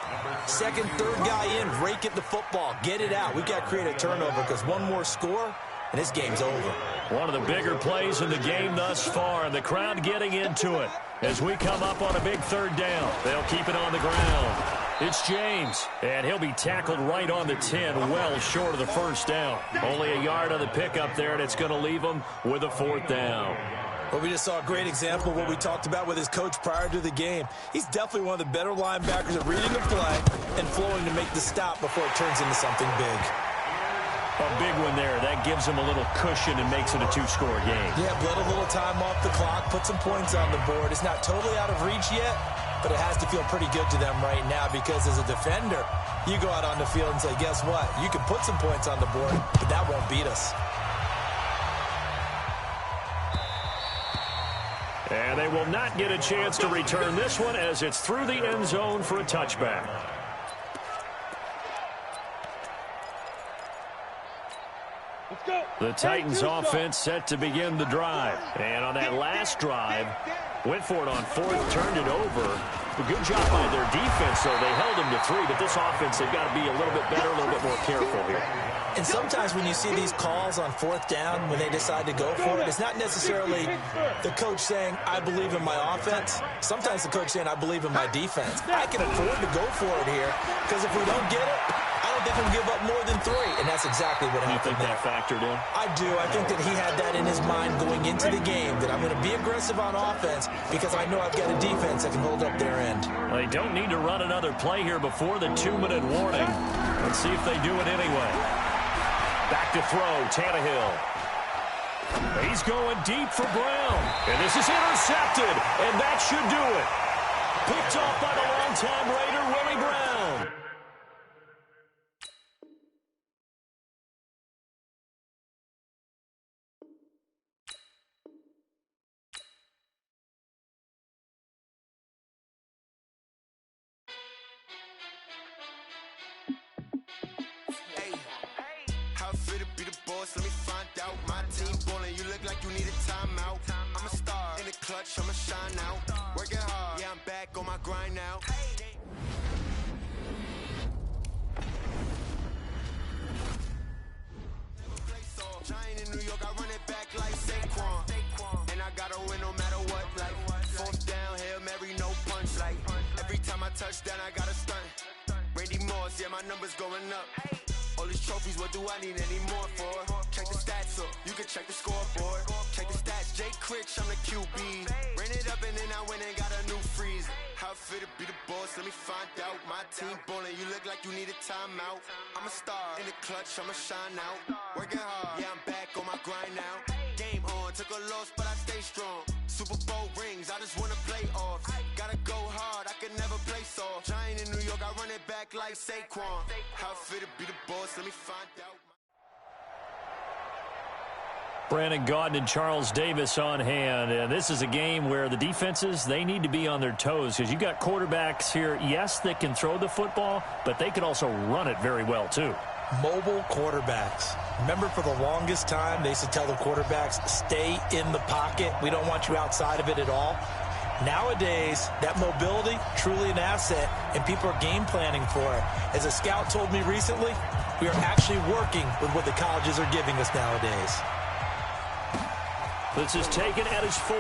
Second, third guy in, rake at the football. Get it out. We've got to create a turnover because one more score, and this game's over. One of the bigger plays in the game thus far, and the crowd getting into it. As we come up on a big 3rd down, they'll keep it on the ground. It's James, and he'll be tackled right on the 10, well short of the 1st down. Only a yard on the pickup there, and it's going to leave him with a 4th down. Well, we just saw a great example of what we talked about with his coach prior to the game. He's definitely one of the better linebackers at reading the play and flowing to make the stop before it turns into something big. A big one there. That gives them a little cushion and makes it a 2-score game. Yeah, bled a little time off the clock, put some points on the board. It's not totally out of reach yet, but it has to feel pretty good to them right now because as a defender, you go out on the field and say, guess what? You can put some points on the board, but that won't beat us. And they will not get a chance to return this one as it's through the end zone for a touchback. The Titans offense set to begin the drive. And on that last drive, went for it on fourth, turned it over. A good job by their defense, though. They held them to 3, but this offense, they've got to be a little bit better, a little bit more careful here. And sometimes when you see these calls on fourth down, when they decide to go for it, it's not necessarily the coach saying, I believe in my offense. Sometimes the coach saying, I believe in my defense. I can afford to go for it here, because if we don't get it, I don't think we'll give up more than 3. And that's exactly what happened. You think that factored in? I do. I think that he had that in his mind going into the game, that I'm going to be aggressive on offense because I know I've got a defense that can hold up their end. Well, they don't need to run another play here before the 2-minute warning. Let's see if they do it anyway. Back to throw, Tannehill. He's going deep for Brown. And this is intercepted, and that should do it. Picked off by the longtime Raider, Willie Brown. Let me find out. My team ballin', you look like you need a timeout. I'm a star in the clutch, I'ma shine out. Working hard, yeah, I'm back on my grind now. Giant in New York, I run it back like Saquon. And I gotta win no matter what. Like fourth down, Hail Mary, no punch. Like every time I touch down, I gotta stunt. Randy Moss, yeah, my numbers going up. All these trophies, what do I need any more for? Check the stats up, you can check the scoreboard. Check the stats, Jay Critch, I'm the QB. Ran it up and then I went and got a new freeze. How it feel to be the boss, let me find out. My team ballin', you look like you need a timeout. I'm a star in the clutch, I'ma shine out. Working hard, yeah, I'm back on my grind now. Game on, took a loss, but I stay strong. Super Bowl rings, I just wanna play off. Gotta go hard, I can never play soft. Giant in New York, I run it back like Saquon. How it feel to be the boss, let me find out. Brandon Gaudin and Charles Davis on hand. And this is a game where the defenses, they need to be on their toes because you've got quarterbacks here, yes, that can throw the football, but they can also run it very well, too. Mobile quarterbacks. Remember, for the longest time, they used to tell the quarterbacks, stay in the pocket. We don't want you outside of it at all. Nowadays, that mobility, truly an asset, and people are game planning for it. As a scout told me recently, we are actually working with what the colleges are giving us nowadays. This is taken at his 4.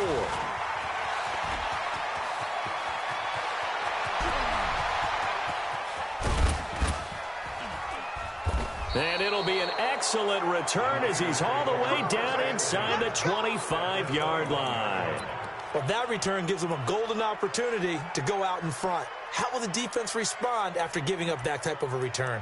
And it'll be an excellent return as he's all the way down inside the 25-yard line. Well, that return gives them a golden opportunity to go out in front. How will the defense respond after giving up that type of a return?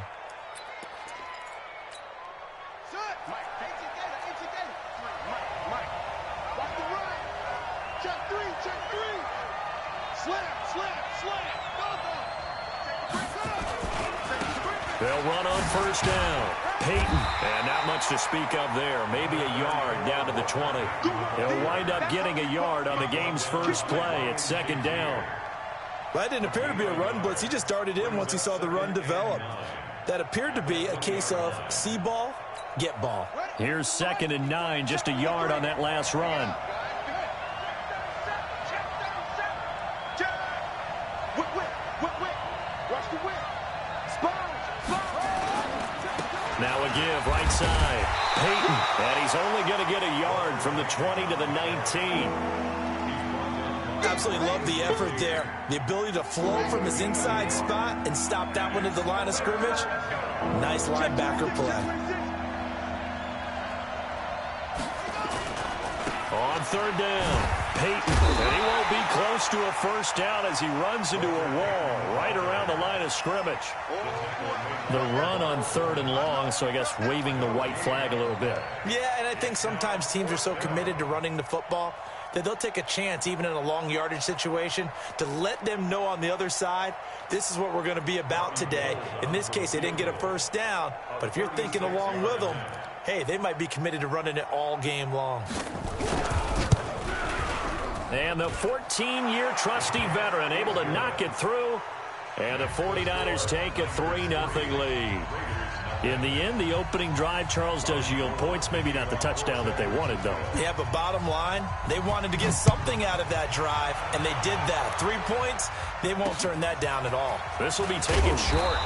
They'll run on first down. Peyton, and not much to speak of there. Maybe a yard down to the 20. He'll wind up getting a yard on the game's first play at second down. Well, that didn't appear to be a run blitz. He just darted in once he saw the run develop. That appeared to be a case of see ball, get ball. Here's 2nd and 9, just a yard on that last run. Now a give, right side. Peyton, and he's only going to get a yard from the 20 to the 19. Absolutely love the effort there. The ability to flow from his inside spot and stop that one at the line of scrimmage. Nice linebacker play. On third down, Peyton, and he won't be close to a first down as he runs into a wall right around the line of scrimmage. The run on 3rd and long, so I guess waving the white flag a little bit. Yeah, and I think sometimes teams are so committed to running the football that they'll take a chance, even in a long yardage situation, to let them know on the other side, this is what we're going to be about today. In this case, they didn't get a first down, but if you're thinking along with them, hey, they might be committed to running it all game long. And the 14-year trusty veteran able to knock it through. And the 49ers take a 3-0 lead. In the end, the opening drive, Charles, does yield points. Maybe not the touchdown that they wanted, though. Yeah, but bottom line, they wanted to get something out of that drive, and they did that. 3 points, they won't turn that down at all. This will be taken short.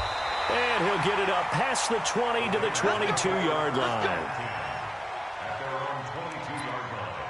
And he'll get it up past the 20 to the 22-yard line. At their own 22-yard line.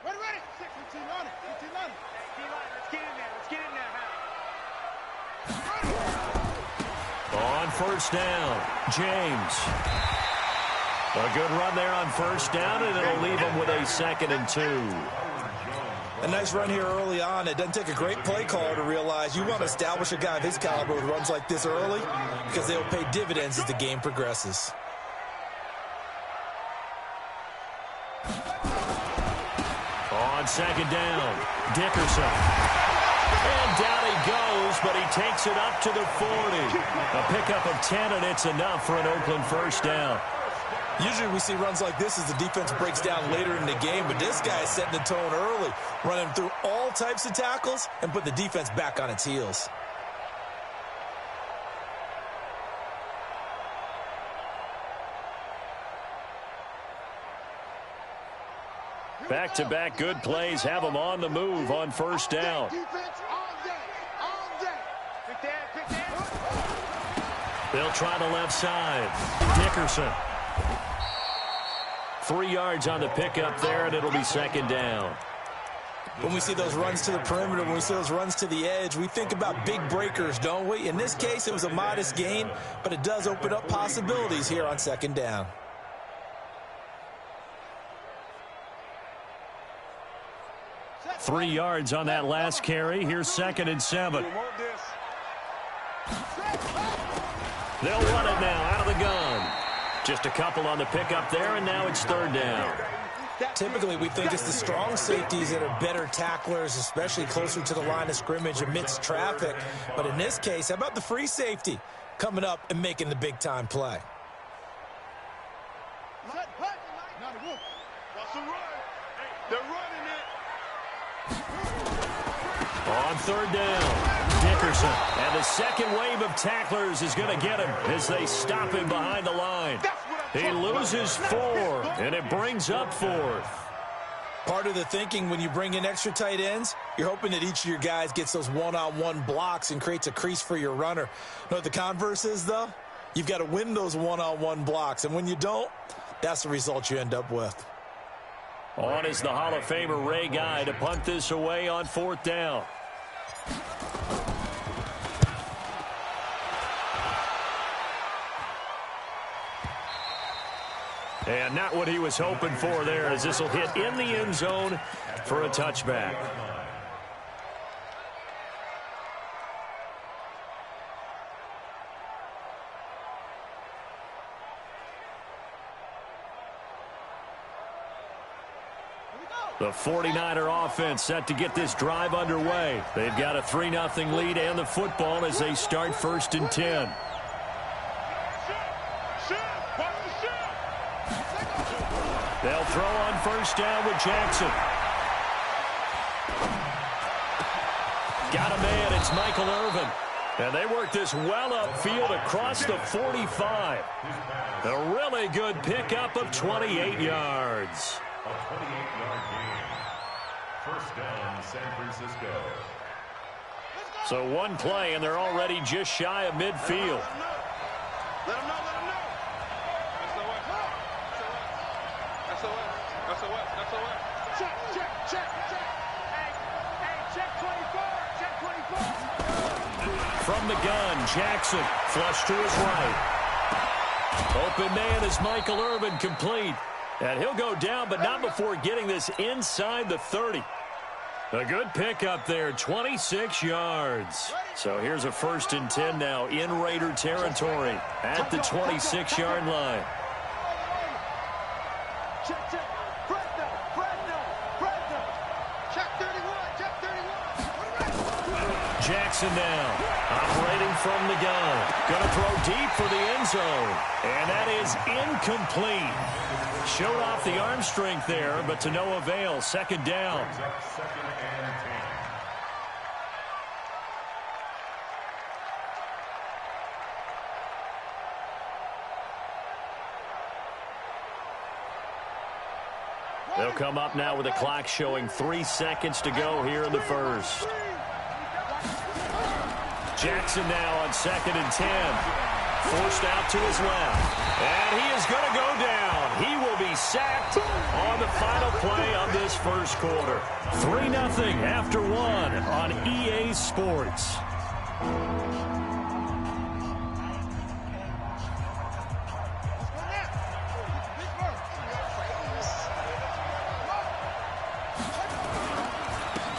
Ready. 15 on it. 15 on it. Let's get in there. Let's get in there. On first down, James. A good run there on first down, and it'll leave them with a 2nd and 2. A nice run here early on. It doesn't take a great play caller to realize you want to establish a guy of his caliber with runs like this early because they'll pay dividends as the game progresses. On 2nd down, Dickerson. And down he goes, but he takes it up to the 40. A pickup of 10, and it's enough for an Oakland first down. Usually we see runs like this as the defense breaks down later in the game, but this guy is setting the tone early, running through all types of tackles and put the defense back on its heels. Back-to-back good plays have them on the move on first down. Defense all day. All day. Pick that. They'll try the left side. Dickerson. 3 yards on the pickup there, and it'll be 2nd down. When we see those runs to the perimeter, when we see those runs to the edge, we think about big breakers, don't we? In this case, it was a modest gain, but it does open up possibilities here on 2nd down. Three yards on that last carry. Here's 2nd and 7. They'll run it now out of the gun. Just a couple on the pickup there, and now it's 3rd down. Typically, we think it's the strong safeties that are better tacklers, especially closer to the line of scrimmage amidst traffic. But in this case, how about the free safety coming up and making the big-time play? Not a good. What's the run? They're running it. On 3rd down, Dickerson. And the second wave of tacklers is going to get him as they stop him behind the line. He loses 4, and it brings up 4th. Part of the thinking when you bring in extra tight ends, you're hoping that each of your guys gets those one-on-one blocks and creates a crease for your runner. You know what the converse is, though? You've got to win those one-on-one blocks, and when you don't, that's the result you end up with. On is the Hall of Famer Ray Guy to punt this away on 4th down. And not what he was hoping for there, as this will hit in the end zone for a touchback. The 49er offense set to get this drive underway. They've got a 3-0 lead and the football as they start 1st and 10. They'll throw on 1st down with Jackson. Got a man. It's Michael Irvin. And they work this well upfield across the 45. A really good pickup of 28 yards. A 28-yard gain. First down, San Francisco. So one play, and they're already just shy of midfield. Let him know. That's a what? Check. Hey, check 24. Check 24. From the gun, Jackson, flush to his right. Open man is Michael Irvin, complete. And he'll go down, but not before getting this inside the 30. A good pickup there, 26 yards. So here's a 1st and 10 now in Raider territory at the 26-yard line. Check. Check 31. Jackson now, operating from the gun. Going to throw deep for the end zone. And that is incomplete. Showed off the arm strength there, but to no avail. Second down. Second and 10. They'll come up now with the clock showing 3 seconds to go here in the first. Jackson now on 2nd and 10. Forced out to his left. And he is going to go down. He will be sacked on the final play of this first quarter. 3-0 after 1 on EA Sports.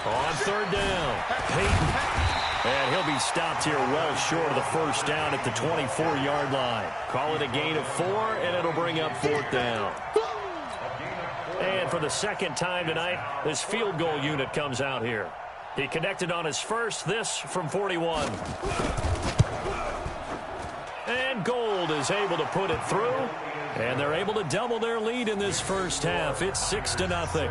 On 3rd down, Peyton. And he'll be stopped here well short of the first down at the 24-yard line. Call it a gain of 4, and it'll bring up 4th down. And for the second time tonight, this field goal unit comes out here. He connected on his first, this from 41. And Gold is able to put it through, and they're able to double their lead in this first half. It's 6-0.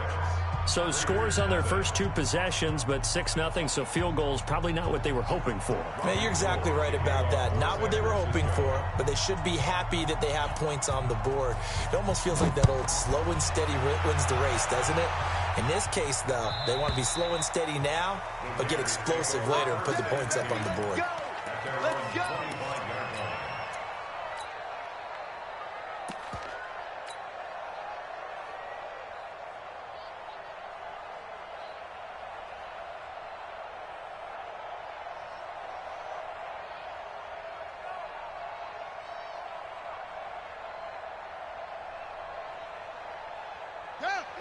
So scores on their first 2 possessions, but 6-0, so field goals probably not what they were hoping for. Man, you're exactly right about that. Not what they were hoping for, but they should be happy that they have points on the board. It almost feels like that old slow and steady wins the race, doesn't it? In this case, though, they want to be slow and steady now, but get explosive later and put the points up on the board. Let's go.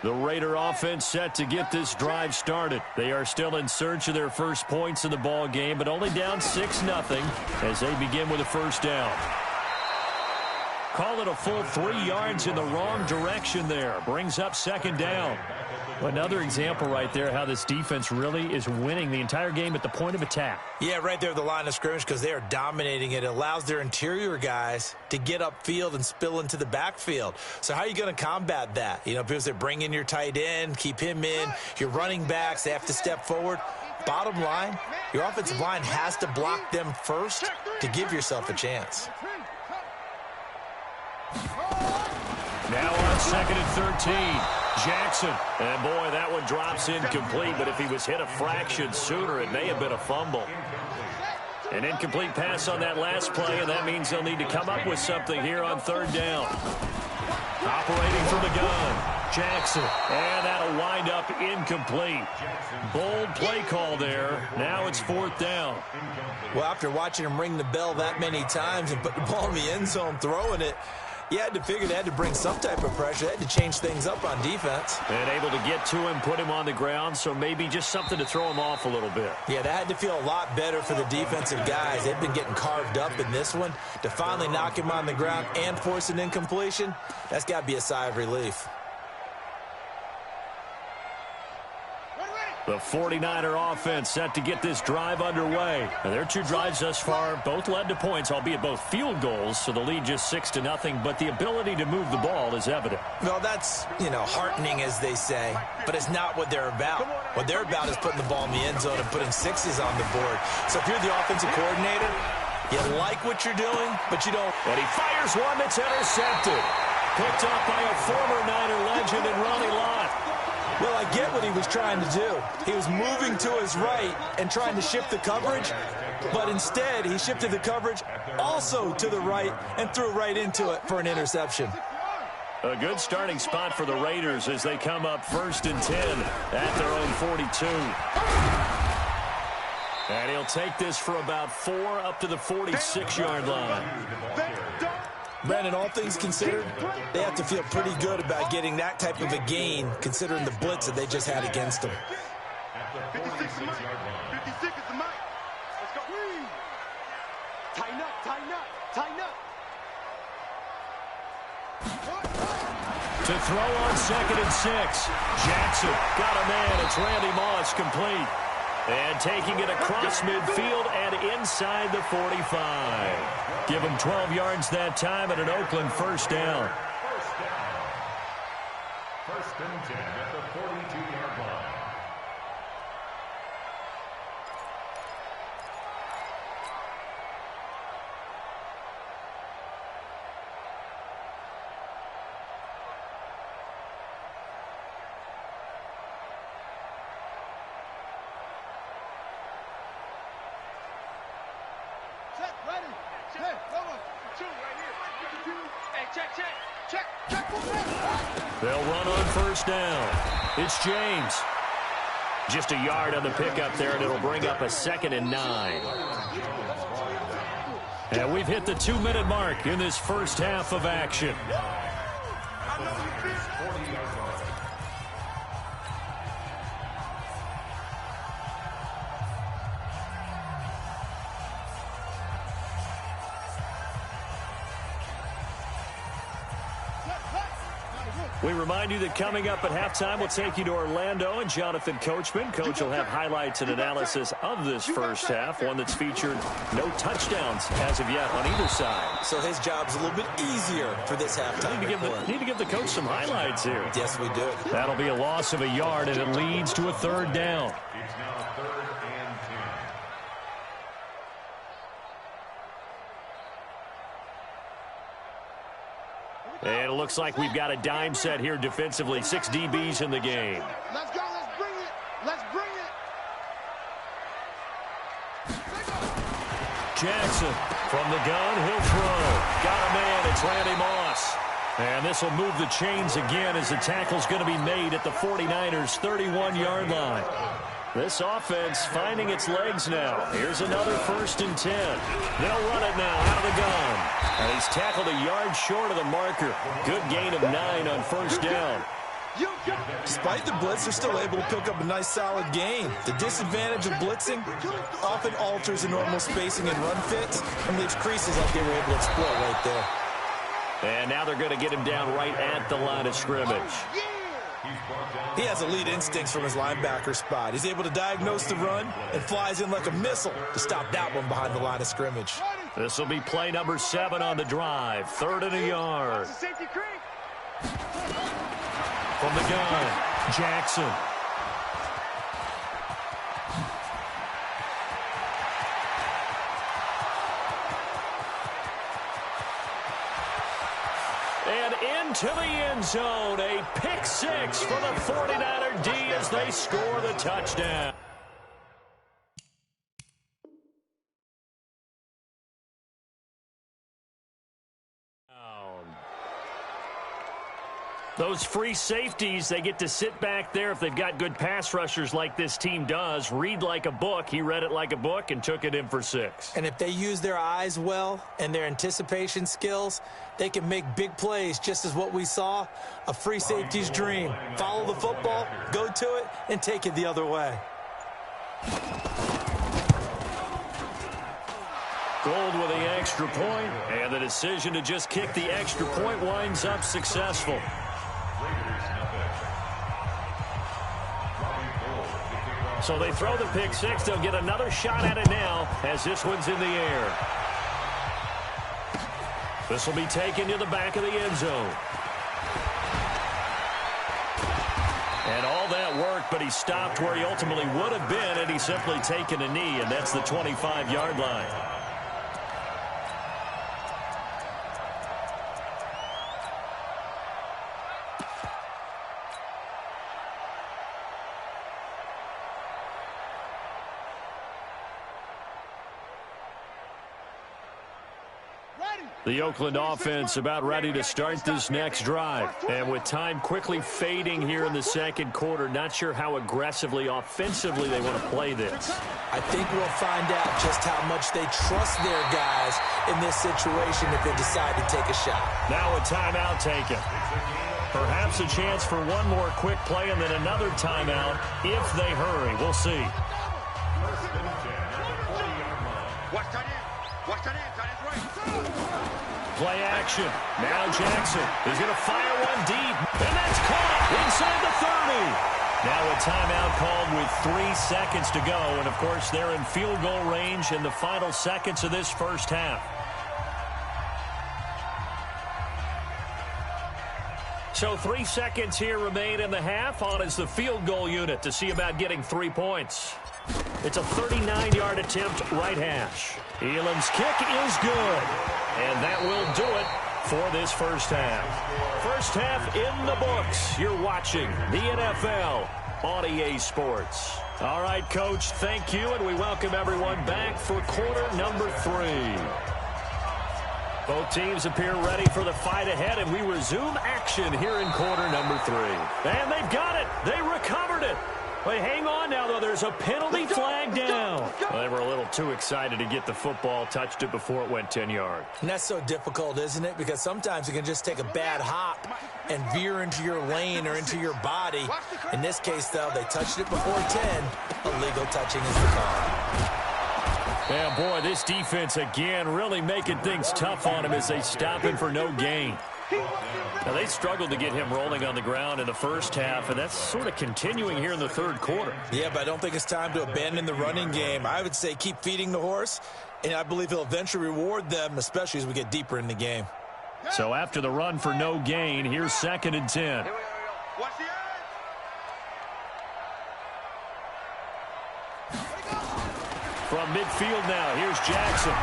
The Raider offense set to get this drive started. They are still in search of their first points in the ball game, but only down 6-0 as they begin with a first down. Call it a full 3 yards in the wrong direction there. Brings up 2nd down. Another example right there how this defense really is winning the entire game at the point of attack. Yeah, right there at the line of scrimmage because they are dominating it. It allows their interior guys to get upfield and spill into the backfield. So how are you going to combat that? You know, because they bring in your tight end, keep him in. Your running backs, they have to step forward. Bottom line, your offensive line has to block them first to give yourself a chance. Now on 2nd and 13. Jackson. And boy, that one drops incomplete, but if he was hit a fraction sooner, it may have been a fumble. An incomplete pass on that last play, and that means they'll need to come up with something here on 3rd down. Operating from the gun, Jackson. And that'll wind up incomplete. Bold play call there. Now it's 4th down. Well, after watching him ring the bell that many times and put the ball in the end zone throwing it, you had to figure they had to bring some type of pressure. They had to change things up on defense. And able to get to him, put him on the ground, so maybe just something to throw him off a little bit. Yeah, that had to feel a lot better for the defensive guys. They've been getting carved up in this one. To finally knock him on the ground and force an incompletion, that's got to be a sigh of relief. The 49er offense set to get this drive underway. And their 2 drives thus far both led to points, albeit both field goals, so the lead just 6-0, but the ability to move the ball is evident. Well, that's, heartening, as they say, but it's not what they're about. What they're about is putting the ball in the end zone and putting 6s on the board. So if you're the offensive coordinator, you like what you're doing, but you don't. And he fires one that's intercepted. Picked up by a former Niner legend in Ronnie Lott. Well, I get what he was trying to do. He was moving to his right and trying to shift the coverage, but instead he shifted the coverage also to the right and threw right into it for an interception. A good starting spot for the Raiders as they come up 1st and 10 at their own 42. And he'll take this for about 4 up to the 46-yard line. Brandon, all things considered, they have to feel pretty good about getting that type of a gain, considering the blitz that they just had against them. 56 is the mic. 56 is the mic. Let's go. Tighten up, tighten up, tighten up. To throw on 2nd and 6. Jackson got a man. It's Randy Moss complete. And taking it across midfield and inside the 45. Give them 12 yards that time and an Oakland first down. First and 10 at the 42-yard line. They'll run on first down. It's James. Just a yard on the pickup there, and it'll bring up a 2nd and 9. And we've hit the 2-minute mark in this first half of action. We remind you that coming up at halftime, we'll take you to Orlando and Jonathan Coachman. Coach will have highlights and analysis of this first half, one that's featured no touchdowns as of yet on either side. So his job's a little bit easier for this halftime. Need to give the coach some highlights here. Yes, we do. That'll be a loss of a yard, and it leads to a 3rd down. It's now 3rd and 10. And it looks like we've got a dime set here defensively. 6 DBs in the game. Let's go. Let's bring it. Let's bring it. Jackson from the gun. He'll throw. Got a man. It's Randy Moss. And this will move the chains again as the tackle's going to be made at the 49ers' 31-yard line. This offense finding its legs now. Here's another 1st and 10. They'll run it now out of the gun. And he's tackled a yard short of the marker. Good gain of 9 on first down. Despite the blitz, they're still able to pick up a nice solid gain. The disadvantage of blitzing often alters the normal spacing and run fits and leaves creases like they were able to exploit right there. And now they're going to get him down right at the line of scrimmage. He has elite instincts from his linebacker spot. He's able to diagnose the run and flies in like a missile to stop that one behind the line of scrimmage. This will be play number 7 on the drive. 3rd and a yard. From the gun, Jackson. And into the end zone, a pick 6 for the 49er D as they score the touchdown. Those free safeties, they get to sit back there if they've got good pass rushers like this team does. Read like a book. He read it like a book and took it in for 6. And if they use their eyes well and their anticipation skills, they can make big plays, just as what we saw, a free safety's dream. Follow the football, go to it, and take it the other way. Gold with the extra point, and the decision to just kick the extra point winds up successful. So they throw the pick 6. They'll get another shot at it now as this one's in the air. This will be taken to the back of the end zone. And all that work, but he stopped where he ultimately would have been had he simply taken a knee, and that's the 25-yard line. The Oakland offense about ready to start this next drive. And with time quickly fading here in the second quarter, not sure how aggressively, offensively they want to play this. I think we'll find out just how much they trust their guys in this situation if they decide to take a shot. Now a timeout taken. Perhaps a chance for one more quick play and then another timeout if they hurry. We'll see. Play action. Now Jackson is going to fire one deep. And that's caught inside the 30. Now a timeout called with 3 seconds to go. And, of course, they're in field goal range in the final seconds of this first half. So 3 seconds here remain in the half. On is the field goal unit to see about getting 3 points. It's a 39-yard attempt, right hash. Elam's kick is good. And that will do it for this first half. First half in the books. You're watching the NFL on EA Sports. All right, Coach, thank you, and we welcome everyone back for quarter number 3. Both teams appear ready for the fight ahead, and we resume action here in quarter number 3. And they've got it. They recovered it. But hang on now, though. There's a penalty flag down. Well, they were a little too excited to get the football, touched it before it went 10 yards. And that's so difficult, isn't it? Because sometimes you can just take a bad hop and veer into your lane or into your body. In this case, though, they touched it before 10. Illegal touching is the call. Yeah, boy, this defense, again, really making things tough on him as they stop him for no gain. Now, they struggled to get him rolling on the ground in the first half, and that's sort of continuing here in the third quarter. Yeah, but I don't think it's time to abandon the running game. I would say keep feeding the horse, and I believe he'll eventually reward them, especially as we get deeper in the game. So after the run for no gain, here's 2nd and 10. Watch the From midfield now, here's Jackson.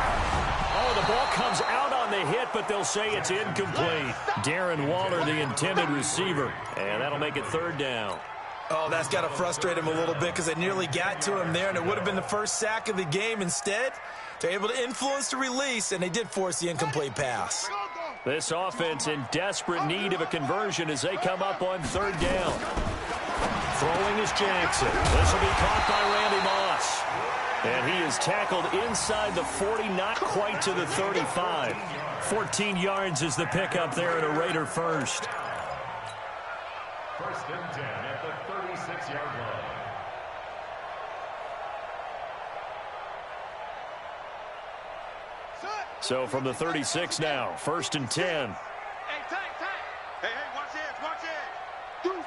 Oh, the ball comes out on the hit, but they'll say it's incomplete. Darren Waller, the intended receiver. And that'll make it 3rd down. Oh, that's got to frustrate him a little bit because they nearly got to him there, and it would have been the first sack of the game. Instead, they're able to influence the release, and they did force the incomplete pass. This offense in desperate need of a conversion as they come up on 3rd down. Throwing is Jackson. This will be caught by Randy Moss. And he is tackled inside the 40, not quite to the 35. 14 yards is the pickup there at a Raider first. 1st and 10 at the 36-yard line. So from the 36 now, 1st and 10. Hey, tank. Hey, watch it. Deuce.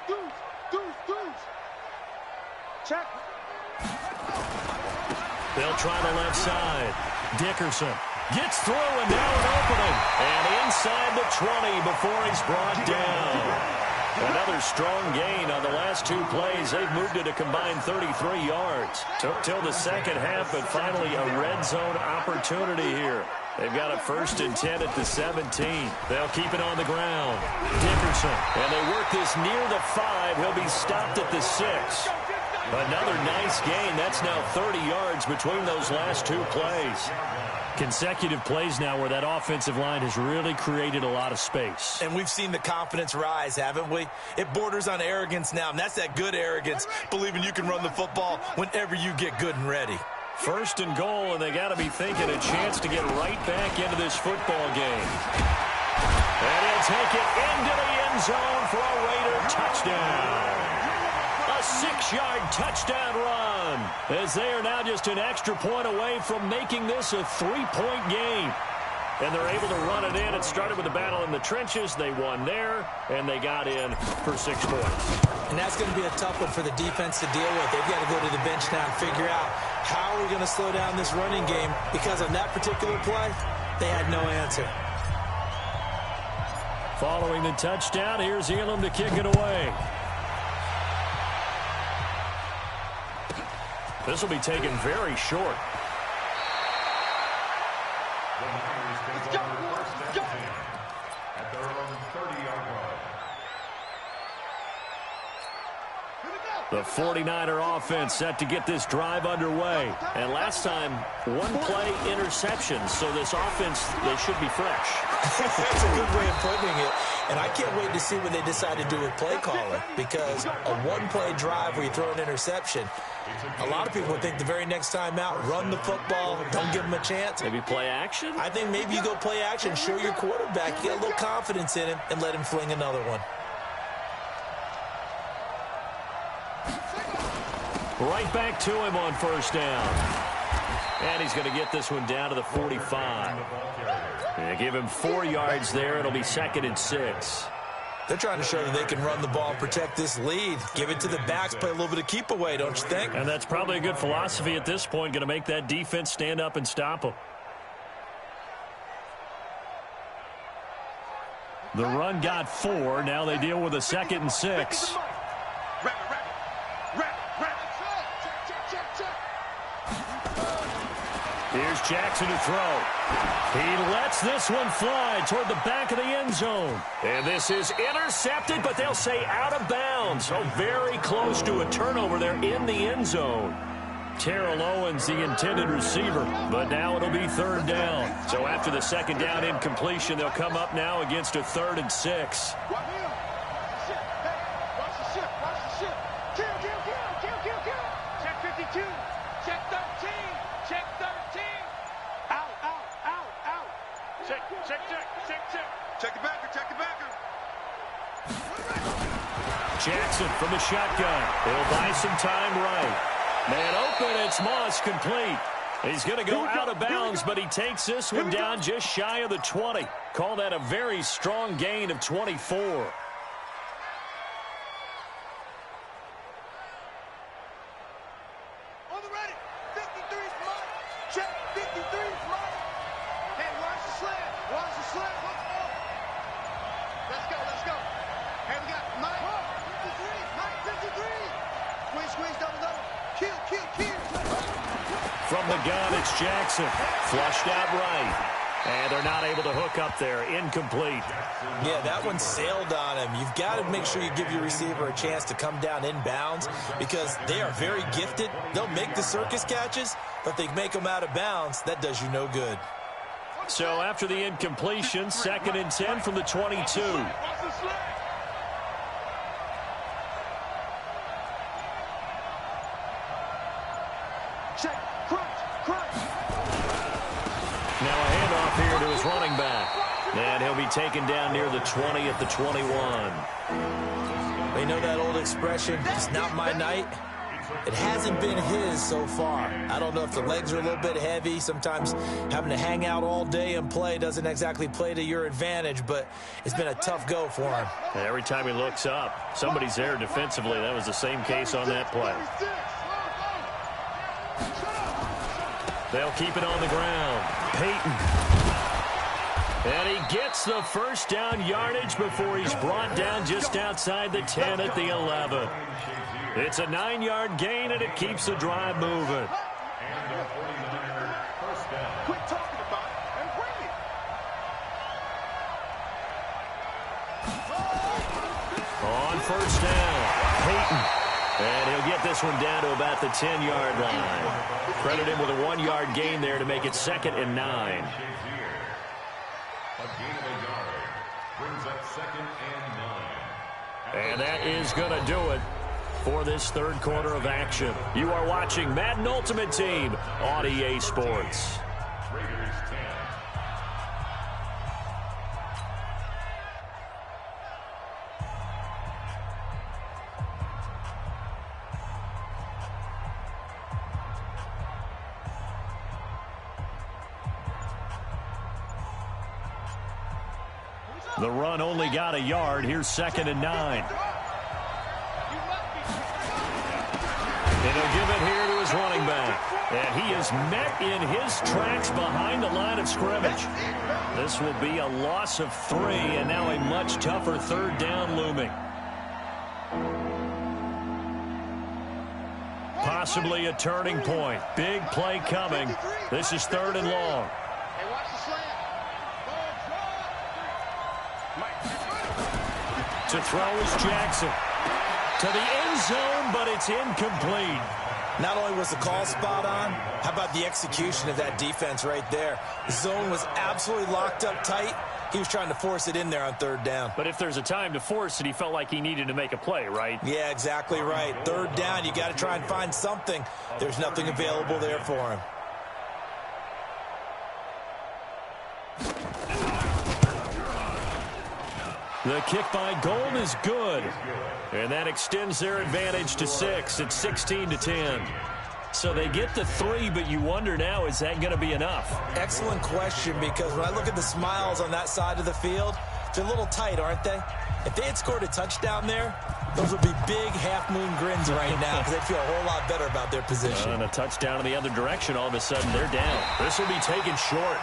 Check. They'll try the left side. Dickerson gets through, and now an opening. And inside the 20 before he's brought down. Another strong gain on the last 2 plays. They've moved it a combined 33 yards. Took till the second half, but finally a red zone opportunity here. They've got a 1st and 10 at the 17. They'll keep it on the ground. Dickerson. And they work this near the 5. He'll be stopped at the 6. Another nice gain. That's now 30 yards between those last 2 plays. Consecutive plays now where that offensive line has really created a lot of space. And we've seen the confidence rise, haven't we? It borders on arrogance now, and that's that good arrogance, believing you can run the football whenever you get good and ready. 1st and goal, and they got to be thinking a chance to get right back into this football game. And he'll take it into the end zone for a Raider touchdown. A 6-yard touchdown run, as they are now just an extra point away from making this a 3-point game. And they're able to run it in. It started with a battle in the trenches. They won there, and they got in for 6 points. And that's going to be a tough one for the defense to deal with. They've got to go to the bench now and figure out how are we going to slow down this running game, because on that particular play, they had no answer. Following the touchdown, here's Elam to kick it away. This will be taken very short. The Niners take over 1st and 10 at their own 30-yard line. The 49er offense set to get this drive underway. And last time, 1-play interception. So this offense, they should be fresh. That's a good way of putting it. And I can't wait to see what they decide to do with play calling, because a 1-play drive where you throw an interception, a lot of people would think the very next time out, run the football, don't give them a chance. Maybe play action? I think maybe you go play action, show your quarterback, get a little confidence in him, and let him fling another one. Right back to him on 1st down. And he's going to get this one down to the 45. They give him 4 yards there. It'll be 2nd and 6. They're trying to show that they can run the ball and protect this lead. Give it to the backs, play a little bit of keep away, don't you think? And that's probably a good philosophy at this point, going to make that defense stand up and stop them. The run got 4. Now they deal with a 2nd and 6. Here's Jackson to throw. He lets this one fly toward the back of the end zone. And this is intercepted, but they'll say out of bounds. So very close to a turnover there in the end zone. Terrell Owens, the intended receiver, but now it'll be 3rd down. So after the 2nd down incompletion, they'll come up now against a 3rd and 6. Check 52. Check 13. Check 13. Out. Check. Check the backer, check the backer. Jackson from the shotgun. He'll buy some time right. Man open, it's Moss complete. He's going to go out of bounds, but he takes this one down just shy of the 20. Call that a very strong gain of 24. On the ready. 53 is mine. Check 53 is mine. Hey, watch the slant. Watch the slant. Let's go. Hey, we got Mike. 53. Squeeze, double. Kill. From the gun, it's Jackson. Flushed out right. And they're not able to hook up there. Incomplete. Yeah, that one sailed on him. You've got to make sure you give your receiver a chance to come down inbounds because they are very gifted. They'll make the circus catches, but if they make them out of bounds, that does you no good. So after the incompletion, 2nd and 10 from the 22. Check. Crunch. Now a handoff here to his running back. And he'll be taken down near the 20 at the 21. They know that old expression, it's not my night. It hasn't been his so far. I don't know if the legs are a little bit heavy. Sometimes having to hang out all day and play doesn't exactly play to your advantage, but it's been a tough go for him. And every time he looks up, somebody's there defensively. That was the same case on that play. They'll keep it on the ground. Peyton. And he gets the 1st down yardage before he's brought down just outside the 10 at the 11. It's a 9-yard gain, and it keeps the drive moving. Quit talking about it and bring it. On 1st down, Peyton. And he'll get this one down to about the 10-yard line. Credit him with a 1-yard gain there to make it 2nd and 9. A gain of a yard brings up 2nd and 9. And that is going to do it for this 3rd quarter of action. You are watching Madden Ultimate Team on EA Sports. Raiders 10. The run only got a yard. Here's 2nd and 9. And he'll give it here to his running back. And he is met in his tracks behind the line of scrimmage. This will be a loss of 3, and now a much tougher 3rd down looming. Possibly a turning point. Big play coming. This is 3rd and long. Hey, watch the slant. To throw is Jackson. To the end zone, but it's incomplete. Not only was the call spot on, how about the execution of that defense right there? The zone was absolutely locked up tight. He was trying to force it in there on 3rd down. But if there's a time to force it, he felt like he needed to make a play, right? Yeah, exactly right. 3rd down, you got to try and find something. There's nothing available there for him. The kick by Gold is good. And that extends their advantage to 6. It's 16-10. So they get the 3, but you wonder now, is that going to be enough? Excellent question, because when I look at the smiles on that side of the field, They're a little tight, aren't they? If they had scored a touchdown there, those would be big half-moon grins right now because they'd feel a whole lot better about their position. And a touchdown in the other direction, all of a sudden they're down. This will be taken short.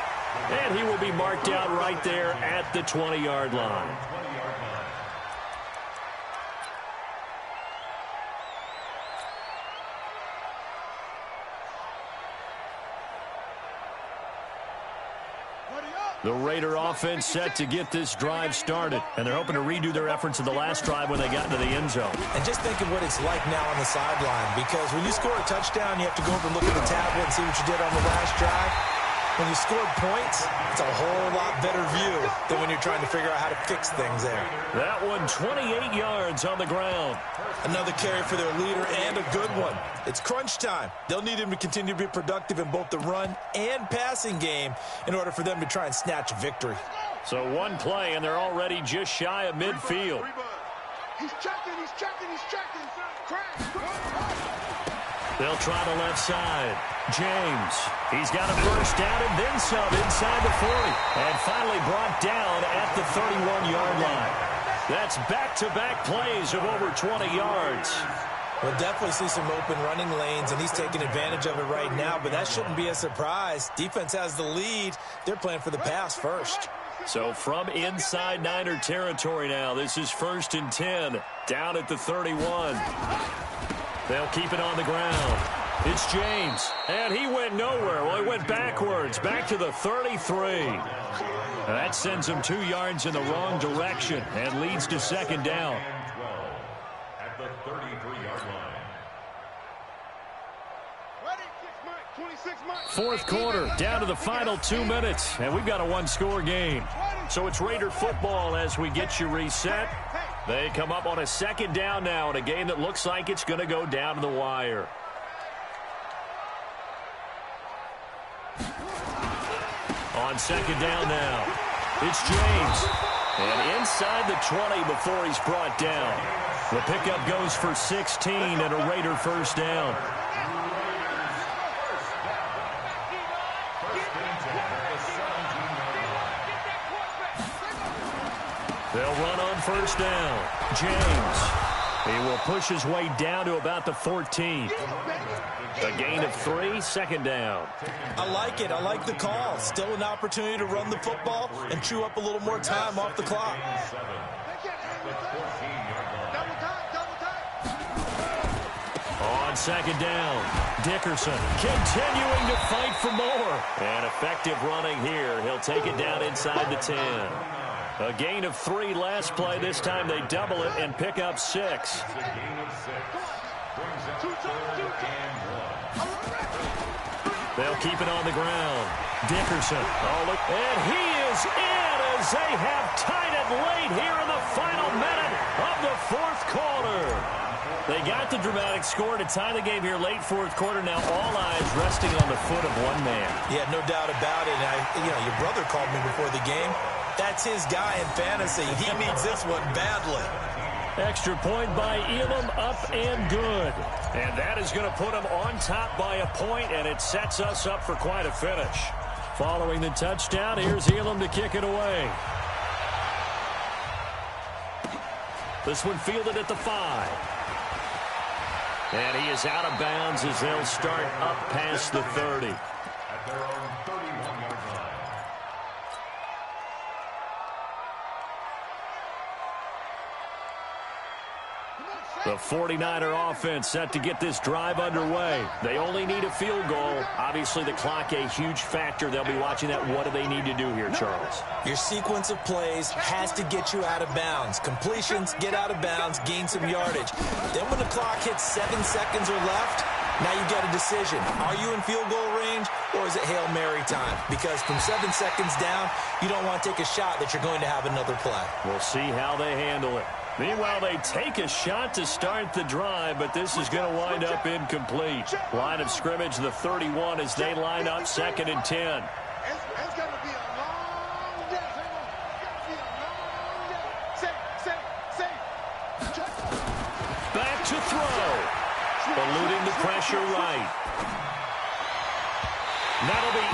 And he will be marked out right there at the 20-yard line. The Raider offense set to get this drive started, and they're hoping to redo their efforts in the last drive when they got into the end zone. And just think of what it's like now on the sideline, because when you score a touchdown, you have to go over and look at the tablet and see what you did on the last drive. When you scored points, it's a whole lot better view than when you're trying to figure out how to fix things there. That one, 28 yards on the ground. Another carry for their leader and a good one. It's crunch time. They'll need him to continue to be productive in both the run and passing game in order for them to try and snatch a victory. So one play, and they're already just shy of midfield. He's checking, he's checking, he's checking. Crash. They'll try the left side. James, he's got a first down and then some inside the 40. And finally brought down at the 31-yard line. That's back-to-back plays of over 20 yards. We'll definitely see some open running lanes, and he's taking advantage of it right now, but that shouldn't be a surprise. Defense has the lead. They're playing for the pass first. So from inside Niner territory now, this is 1st and 10, down at the 31. They'll keep it on the ground. It's James, and he went nowhere. Well, he went backwards, back to the 33. That sends him 2 yards in the wrong direction and leads to 2nd down. And 12 at the 33-yard line. Ready, 26 Mike. 4th quarter, down to the final 2 minutes, and we've got a one-score game. So it's Raider football as we get you reset. They come up on a 2nd down now in a game that looks like it's going to go down to the wire. On 2nd down now, it's James. And inside the 20 before he's brought down. The pickup goes for 16 and a Raider first down. They'll run on first down. James. He will push his way down to about the 14. A gain of 3, 2nd down. I like it. I like the call. Still an opportunity to run the football and chew up a little more time off the clock. On 2nd down, Dickerson continuing to fight for more. And effective running here. He'll take it down inside the 10. A gain of 3 last play. This time they double it and pick up 6. They'll keep it on the ground. Dickerson. And he is in as they have tied it late here in the final minute of the 4th quarter. They got the dramatic score to tie the game here late 4th quarter. Now all eyes resting on the foot of one man. Yeah, no doubt about it. Your brother called me before the game. That's his guy in fantasy. He needs this one badly. Extra point by Elam, up and good. And that is going to put him on top by a point, and it sets us up for quite a finish. Following the touchdown, here's Elam to kick it away. This one fielded at the 5. And he is out of bounds as they'll start up past the 30. At their own 31-yard line. The 49er offense set to get this drive underway. They only need a field goal. Obviously, the clock a huge factor. They'll be watching that. What do they need to do here, Charles? Your sequence of plays has to get you out of bounds. Completions, get out of bounds, gain some yardage. Then when the clock hits 7 seconds or left, now you got a decision. Are you in field goal range, or is it Hail Mary time? Because from 7 seconds down, you don't want to take a shot that you're going to have another play. We'll see how they handle it. Meanwhile, they take a shot to start the drive, but this is going to wind up incomplete. Line of scrimmage, the 31, as they line up 2nd and 10. It's going to be a long day. It's going to be a long day. Safe. Back to throw. Eluding the pressure right. That'll be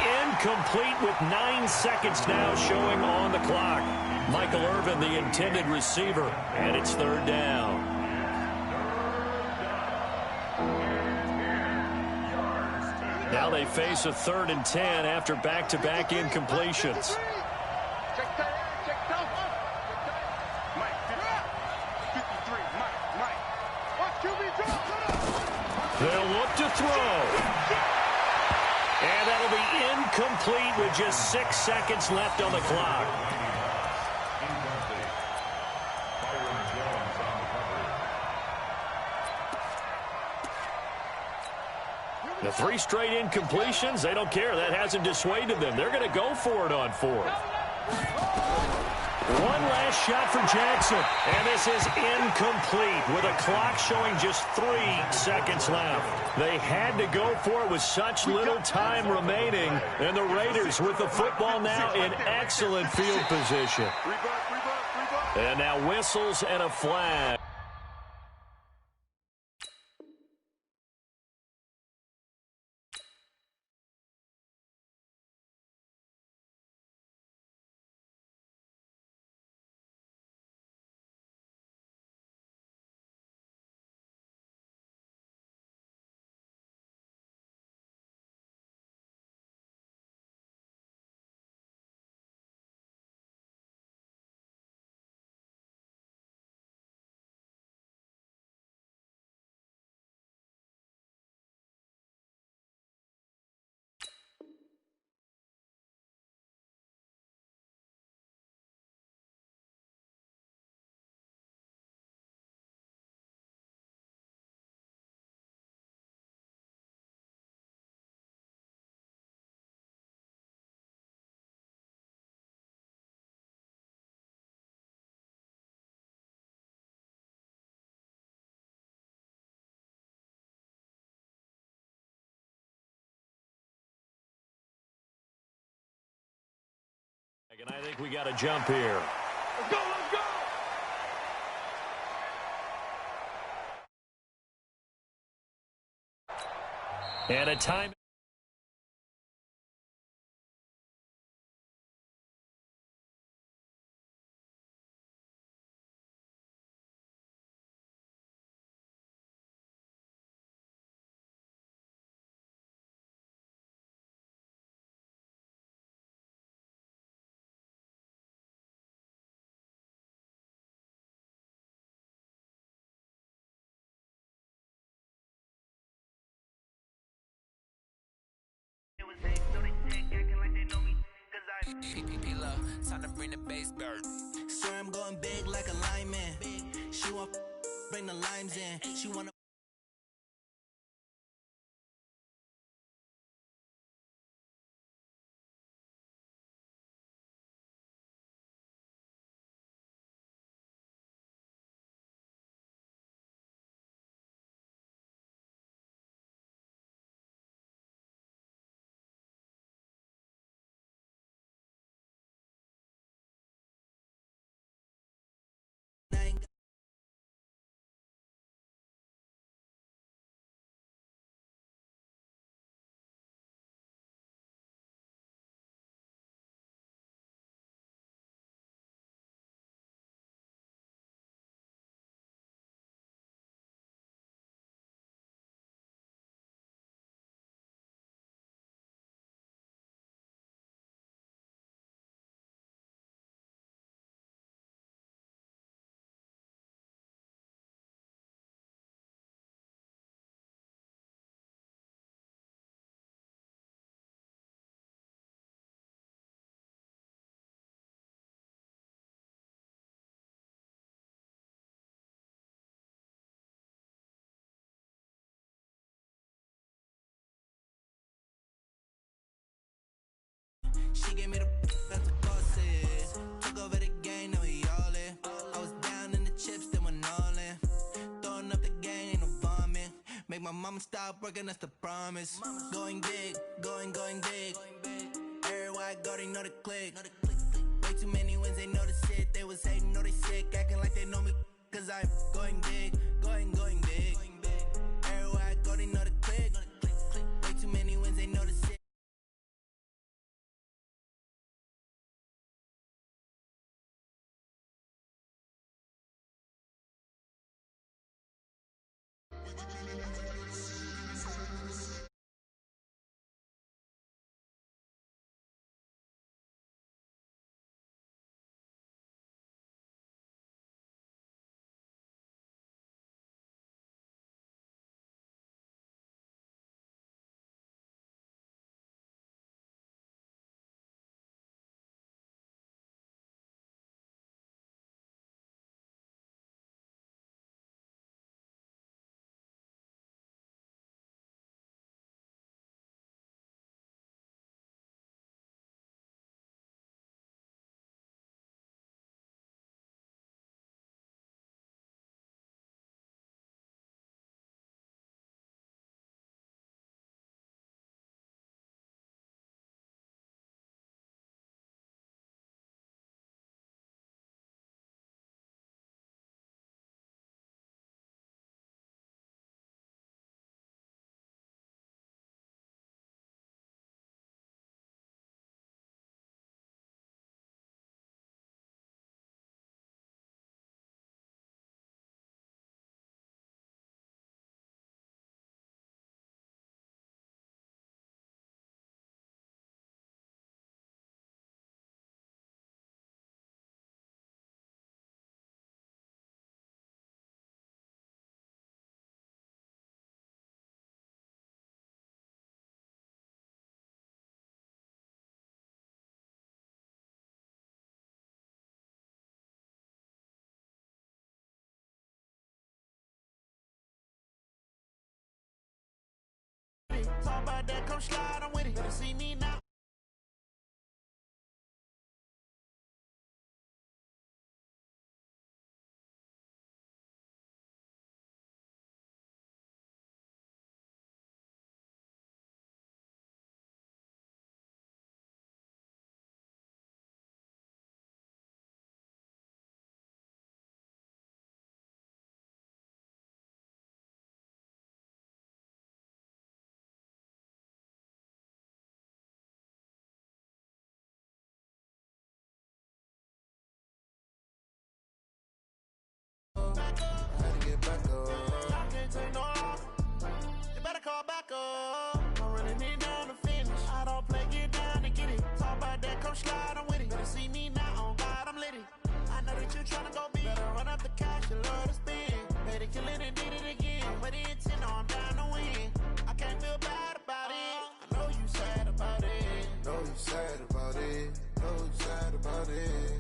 incomplete with 9 seconds now showing on the clock. Michael Irvin, the intended receiver, and it's third down. Now they face a 3rd and 10 after back-to-back incompletions. They'll look to throw. And that'll be incomplete with just 6 seconds left on the clock. The 3 straight incompletions, they don't care. That hasn't dissuaded them. They're going to go for it on 4th. One last shot for Jackson, and this is incomplete with a clock showing just 3 seconds left. They had to go for it with such little time remaining, and the Raiders with the football now in excellent field position. And now whistles and a flag. And I think we got to jump here. Let's go, let's go! And a time. Time to bring the bass bird. Swear I'm going big like a lineman. She want bring the limes in. She wanna She gave me the that's the bosses. Took over the game, now we all in. I was down in the chips, then went all in. Throwing up the gang, ain't no bombing. Make my mama stop working, that's the promise. Going big, going big. Everywhere I go, they know the click. Way too many wins, they know the shit. They was hating, know they sick, acting like they know me. Cause I'm going big, going big. Everywhere I go, they know the click. Way too many wins, they know the shit. Talk about that, come slide on with it. Better see me now. Slide on with it. Better see me now, on God, I'm litty. I know that you tryna go big. Better run up the cash, you love to spend. Better kill it and did it again. But it's in, I'm down to win. I can't feel bad about it. I know you sad about it. Know you sad about it. Know you sad about it.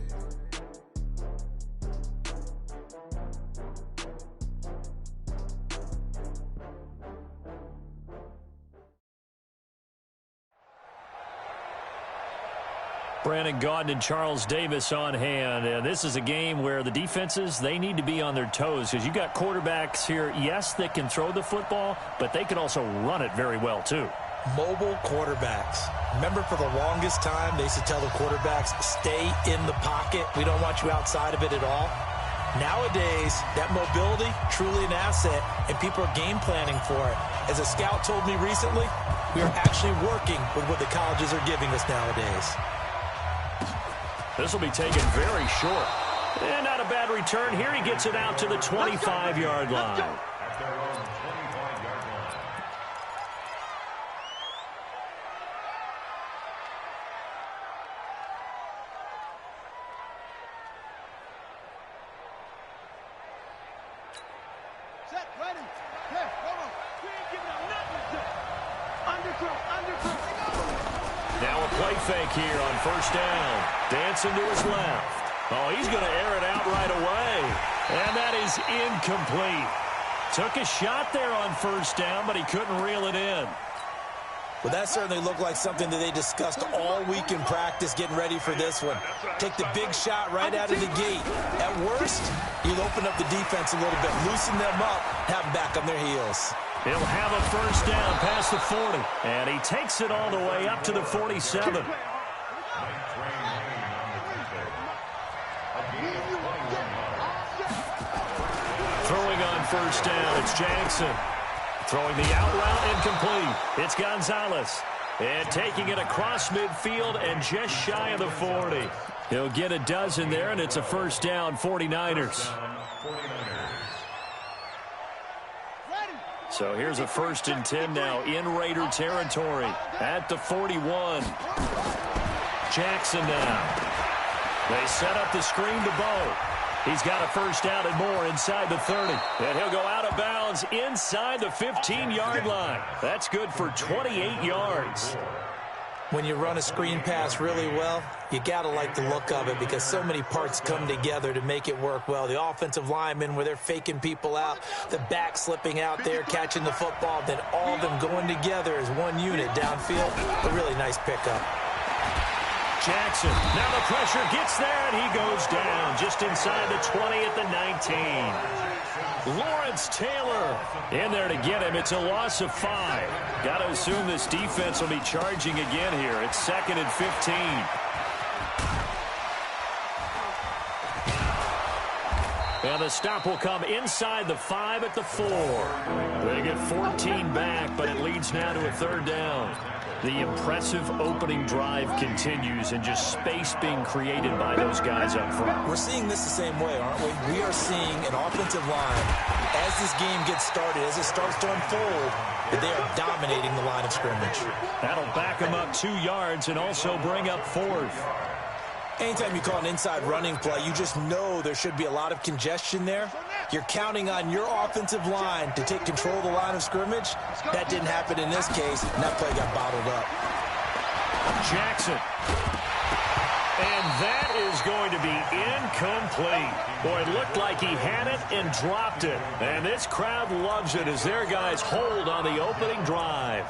Brandon Gaudin and Charles Davis on hand. And this is a game where the defenses, they need to be on their toes because you've got quarterbacks here, yes, that can throw the football, but they can also run it very well, too. Mobile quarterbacks. Remember, for the longest time, they used to tell the quarterbacks, stay in the pocket. We don't want you outside of it at all. Nowadays, that mobility, truly an asset, and people are game planning for it. As a scout told me recently, we are actually working with what the colleges are giving us nowadays. This will be taken very short. And not a bad return. Here he gets it out to the 25-yard line. At their own 25-yard line. Set, ready. Hey, hold on. We ain't giving up nothing. Underthrow. Now a play fake here on first down. Dancing to his left. Oh, he's going to air it out right away. And that is incomplete. Took a shot there on first down, but he couldn't reel it in. Well, that certainly looked like something that they discussed all week in practice getting ready for this one. Take the big shot right out of the gate. At worst, you'll open up the defense a little bit, loosen them up, have them back on their heels. He'll have a first down past the 40. And he takes it all the way up to the 47. Throwing on first down, it's Jackson. Throwing the out route incomplete. It's Gonzalez. And taking it across midfield and just shy of the 40. He'll get a dozen there, and it's a first down, 49ers. Ready. So here's a 1st and 10 now in Raider territory at the 41. Jackson now. They set up the screen to Bo. He's got a 1st down and more inside the 30. And he'll go out of bounds inside the 15-yard line. That's good for 28 yards. When you run a screen pass really well, you got to like the look of it because so many parts come together to make it work well. The offensive linemen, where they're faking people out, the back slipping out there, catching the football, then all of them going together as one unit downfield. A really nice pickup. Jackson, now the pressure gets there, and he goes down just inside the 20 at the 19. Lawrence Taylor in there to get him. It's a loss of 5. Got to assume this defense will be charging again here. It's 2nd and 15. And the stop will come inside the 5 at the 4. They get 14 back, but it leads now to a 3rd down. The impressive opening drive continues, and just space being created by those guys up front. We're seeing this the same way, aren't we? We are seeing an offensive line, as this game gets started, as it starts to unfold, that they are dominating the line of scrimmage. That'll back them up 2 yards and also bring up 4th. Anytime you call an inside running play, you just know there should be a lot of congestion there. You're counting on your offensive line to take control of the line of scrimmage. That didn't happen in this case, and that play got bottled up. Jackson. And that is going to be incomplete. Boy, it looked like he had it and dropped it. And this crowd loves it as their guys hold on the opening drive.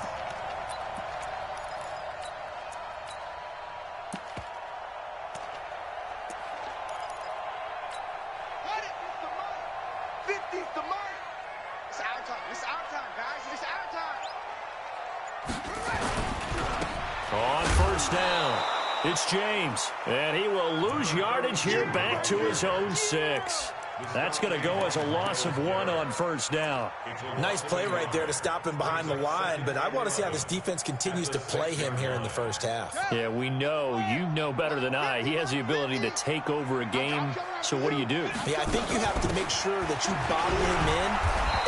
On 1st down, it's James, and he will lose yardage here back to his own 6. That's going to go as a loss of 1 on 1st down. Nice play right there to stop him behind the line, but I want to see how this defense continues to play him here in the 1st half. Yeah, we know. You know better than I. He has the ability to take over a game, so what do you do? Yeah, I think you have to make sure that you bottle him in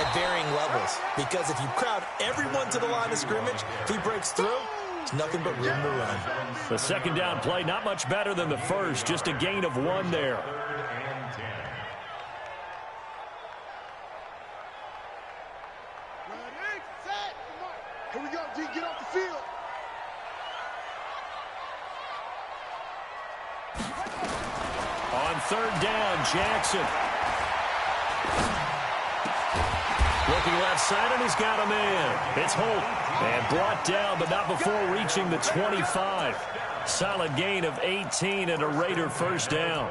at varying levels, because if you crowd everyone to the line of scrimmage, if he breaks through, it's nothing but room to run. The 2nd down play, not much better than the 1st, just a gain of 1 there. Here we go, D. Get off the field. On 3rd down, Jackson. Looking left side, and he's got a man. It's Holt. And brought down, but not before reaching the 25. Solid gain of 18 and a Raider 1st down.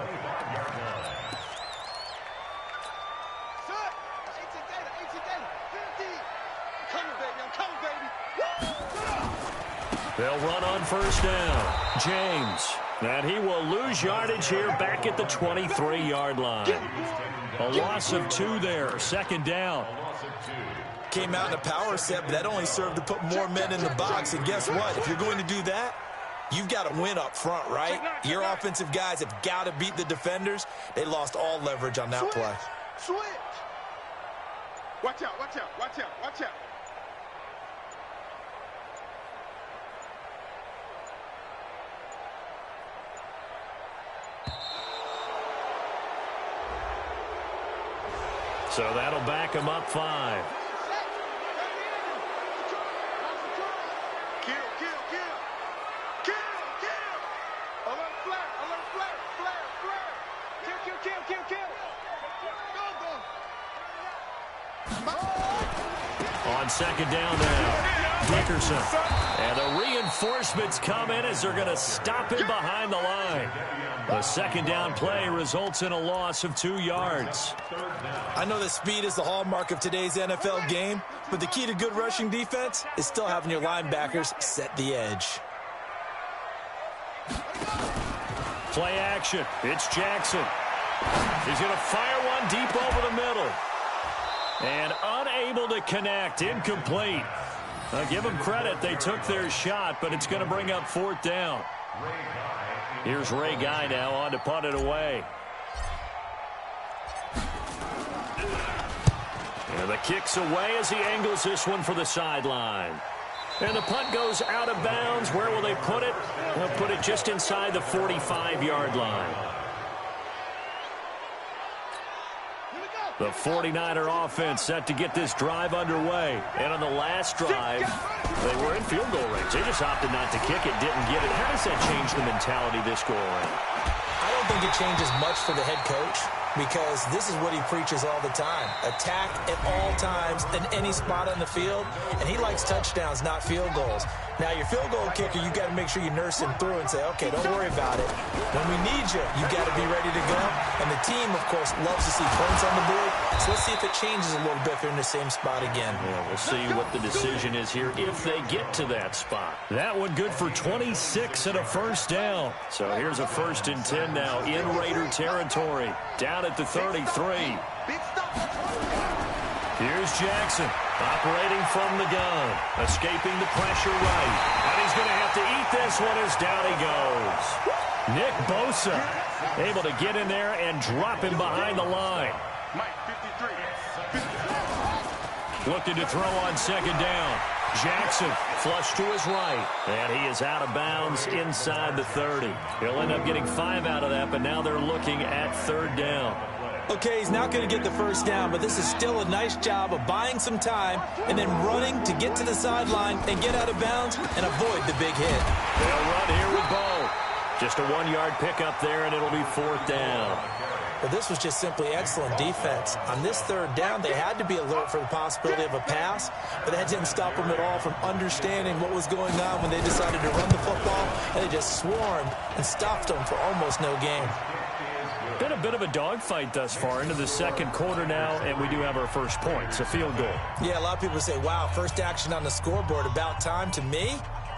They'll run on 1st down. James. And he will lose yardage here back at the 23-yard line. A loss of 2 there. 2nd down. Came out in a power set, but that only served to put more men in the box. And guess what? If you're going to do that, you've got to win up front, right? Your offensive guys have got to beat the defenders. They lost all leverage on that play. Switch. Watch out, watch out, watch out, watch out. So that'll back him up 5. Kill. Alert flare. Kill. On 2nd down now, Dickerson. And the reinforcements come in as they're going to stop him behind the line. The 2nd down play results in a loss of 2 yards. I know that speed is the hallmark of today's NFL game, but the key to good rushing defense is still having your linebackers set the edge. Play action. It's Jackson. He's going to fire one deep over the middle. And unable to connect. Incomplete. I'll give them credit. They took their shot, but it's going to bring up 4th down. Here's Ray Guy now on to punt it away. And the kick's away as he angles this one for the sideline. And the punt goes out of bounds. Where will they put it? They'll put it just inside the 45-yard line. The 49er offense set to get this drive underway. And on the last drive, they were in field goal range. They just opted not to kick it, didn't get it. How does that change the mentality this go around? I don't think it changes much for the head coach, because this is what he preaches all the time. Attack at all times in any spot on the field, and he likes touchdowns, not field goals. Now, your field goal kicker, you got to make sure you nurse him through and say, okay, don't worry about it. When we need you, you got to be ready to go. And the team, of course, loves to see points on the board. So let's see if it changes a little bit if they're in the same spot again. Yeah, we'll see what the decision is here if they get to that spot. That one good for 26 and a first down. So here's a 1st and 10 now in Raider territory. Down at the 33. Here's Jackson, operating from the gun, escaping the pressure right. And he's going to have to eat this one as down he goes. Nick Bosa able to get in there and drop him behind the line. Looking to throw on 2nd down. Jackson flush to his right. And he is out of bounds inside the 30. He'll end up getting 5 out of that, but now they're looking at 3rd down. Okay, he's not going to get the 1st down, but this is still a nice job of buying some time and then running to get to the sideline and get out of bounds and avoid the big hit. They'll run here with Bo. Just a 1-yard pickup there, and it'll be 4th down. But this was just simply excellent defense. On this 3rd down, they had to be alert for the possibility of a pass, but that didn't stop them at all from understanding what was going on when they decided to run the football, and they just swarmed and stopped them for almost no gain. Been a bit of a dogfight thus far into the 2nd quarter now, and we do have our first point. It's a field goal. Yeah, a lot of people say, wow, first action on the scoreboard, about time. To me,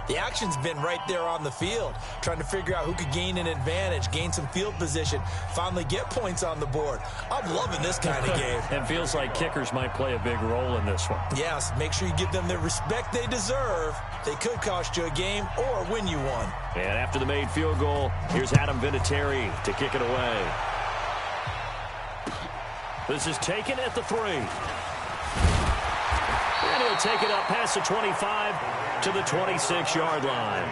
the action's been right there on the field, trying to figure out who could gain an advantage, gain some field position, finally get points on the board. I'm loving this kind of game. And feels like kickers might play a big role in this one. Yes, make sure you give them the respect they deserve. They could cost you a game or win you one. And after the made field goal, here's Adam Vinatieri to kick it away. This is taken at the 3. And he'll take it up past the 25 to the 26-yard line.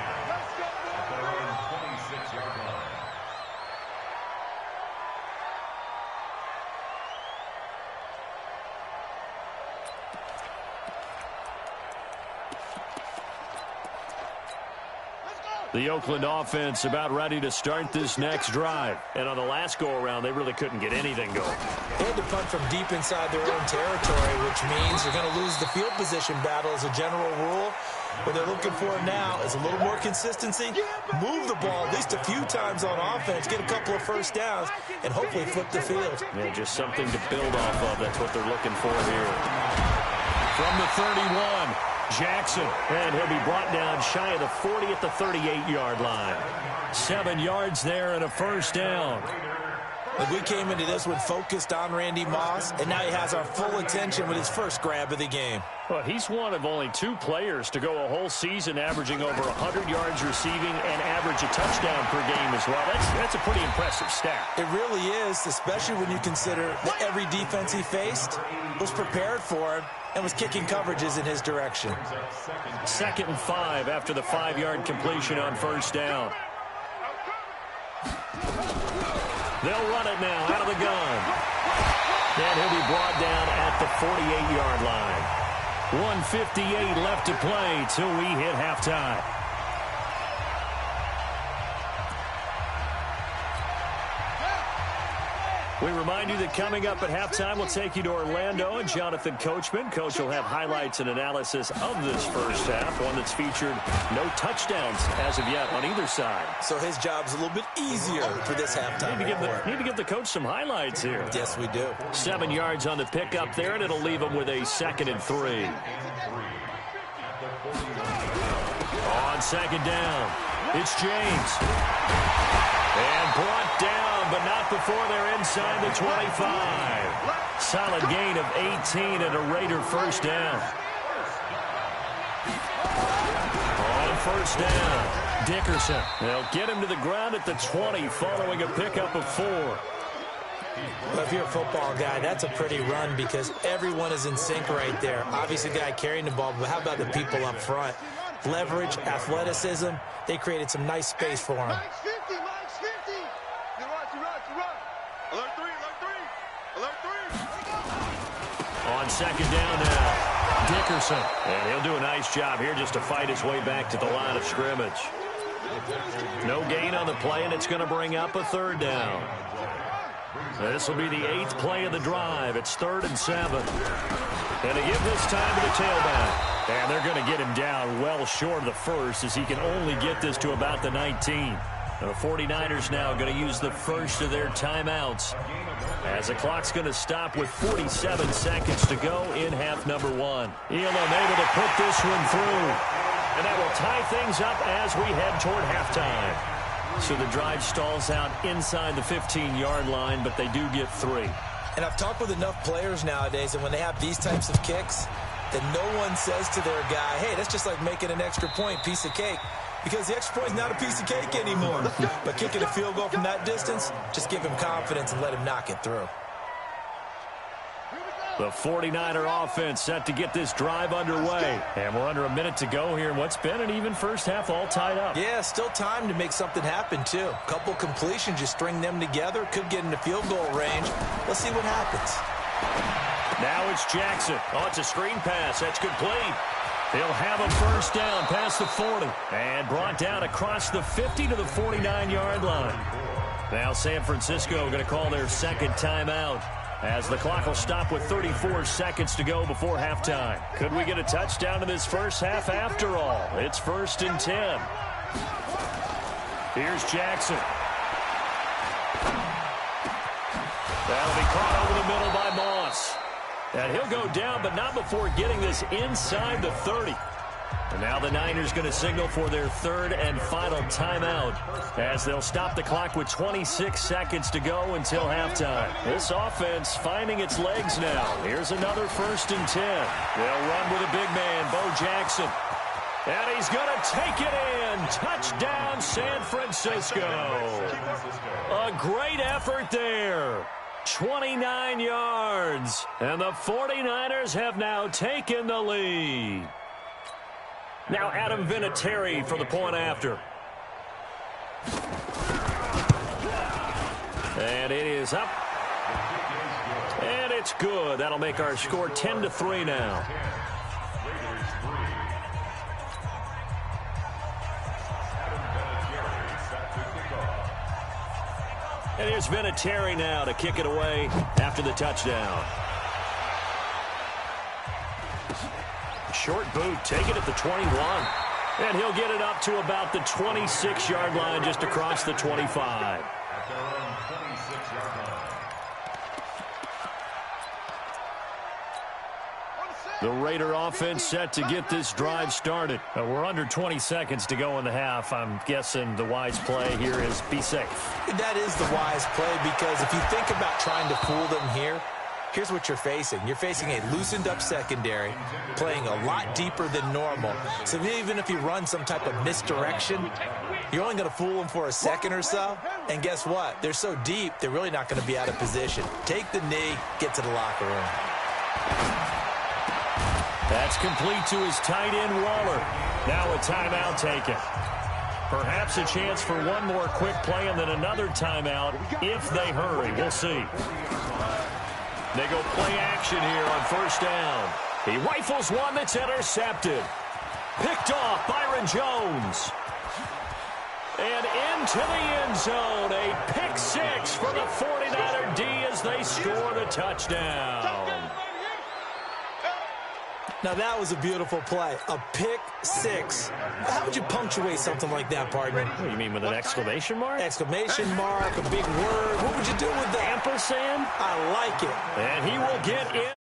The Oakland offense about ready to start this next drive. And on the last go-around, they really couldn't get anything going. They had to punt from deep inside their own territory, which means they're going to lose the field position battle as a general rule. What they're looking for now is a little more consistency, move the ball at least a few times on offense, get a couple of first downs, and hopefully flip the field. Yeah, just something to build off of. That's what they're looking for here. From the 31, Jackson, and he'll be brought down shy of the 40 at the 38-yard line. 7 yards there and a first down. And we came into this one focused on Randy Moss, and now he has our full attention with his first grab of the game. Well, he's one of only 2 players to go a whole season averaging over 100 yards receiving and average a touchdown per game as well. That's a pretty impressive stat. It really is, especially when you consider that every defense he faced was prepared for him and was kicking coverages in his direction. 2nd and 5 after the 5-yard completion on first down. They'll run it now out of the gun. And he'll be brought down at the 48-yard line. 1:58 left to play till we hit halftime. We remind you that coming up at halftime, we'll take you to Orlando and Jonathan Coachman. Coach will have highlights and analysis of this first half, one that's featured no touchdowns as of yet on either side. So his job's a little bit easier for this halftime report. Need to give the coach some highlights here. Yes, we do. 7 yards on the pickup there, and it'll leave him with a 2nd and 3. On 2nd down, it's James. And brought down, but not before they're inside the 25. Solid gain of 18 and a Raider first down. On first down, Dickerson. They'll get him to the ground at the 20 following a pickup of 4. Well, if you're a football guy, that's a pretty run because everyone is in sync right there. Obviously, the guy carrying the ball, but how about the people up front? Leverage, athleticism, they created some nice space for him. Max 50, Max 50. You run. Alert three. On second down now, Dickerson. And he'll do a nice job here just to fight his way back to the line of scrimmage. No gain on the play, and it's going to bring up a third down. This will be the 8th play of the drive. It's 3rd and 7. And they give this time to the tailback. And they're going to get him down well short of the first as he can only get this to about the 19. And the 49ers now going to use the first of their timeouts as the clock's going to stop with 47 seconds to go in half number 1. Elam able to put this one through. And that will tie things up as we head toward halftime. So the drive stalls out inside the 15-yard line, but they do get 3. And I've talked with enough players nowadays, and when they have these types of kicks, that no one says to their guy, hey, that's just like making an extra point, piece of cake. Because the extra point is not a piece of cake anymore. But kicking a field goal from that distance, just give him confidence and let him knock it through. The 49er offense set to get this drive underway. And we're under a minute to go here in what's been an even first half, all tied up. Yeah, still time to make something happen, too. A couple completions, you string them together, could get into field goal range. Let's see what happens. Now it's Jackson. Oh, it's a screen pass. That's complete. He'll have a first down past the 40. And brought down across the 50 to the 49-yard line. Now San Francisco going to call their second timeout, as the clock will stop with 34 seconds to go before halftime. Could we get a touchdown in this first half after all? It's 1st and 10. Here's Jackson. That'll be caught over the middle by Moss. And he'll go down, but not before getting this inside the 30. And now the Niners going to signal for their 3rd and final timeout as they'll stop the clock with 26 seconds to go until halftime. This offense finding its legs now. Here's another 1st and 10. They'll run with a big man, Bo Jackson. And he's going to take it in. Touchdown, San Francisco. A great effort there. 29 yards. And the 49ers have now taken the lead. Now Adam Vinatieri for the point after. And it is up. And it's good. That'll make our score 10-3 now. And here's Vinatieri now to kick it away after the touchdown. Short boot, take it at the 21. And he'll get it up to about the 26-yard line, just across the 25. The Raider offense set to get this drive started. We're under 20 seconds to go in the half. I'm guessing the wise play here is be safe. That is the wise play, because if you think about trying to fool them here, here's what you're facing. You're facing a loosened up secondary, playing a lot deeper than normal. So even if you run some type of misdirection, you're only going to fool them for a second or so. And guess what? They're so deep, they're really not going to be out of position. Take the knee, get to the locker room. That's complete to his tight end, Waller. Now a timeout taken. Perhaps a chance for one more quick play and then another timeout if they hurry. We'll see. They go play action here on 1st down. He rifles one that's intercepted. Picked off Byron Jones. And into the end zone. A pick 6 for the 49er D as they score the touchdown. Now, that was a beautiful play. A pick 6. How would you punctuate something like that, partner? What do you mean, with an exclamation mark? Exclamation mark, a big word. What would you do with that? Ampersand? I like it. And he will get in.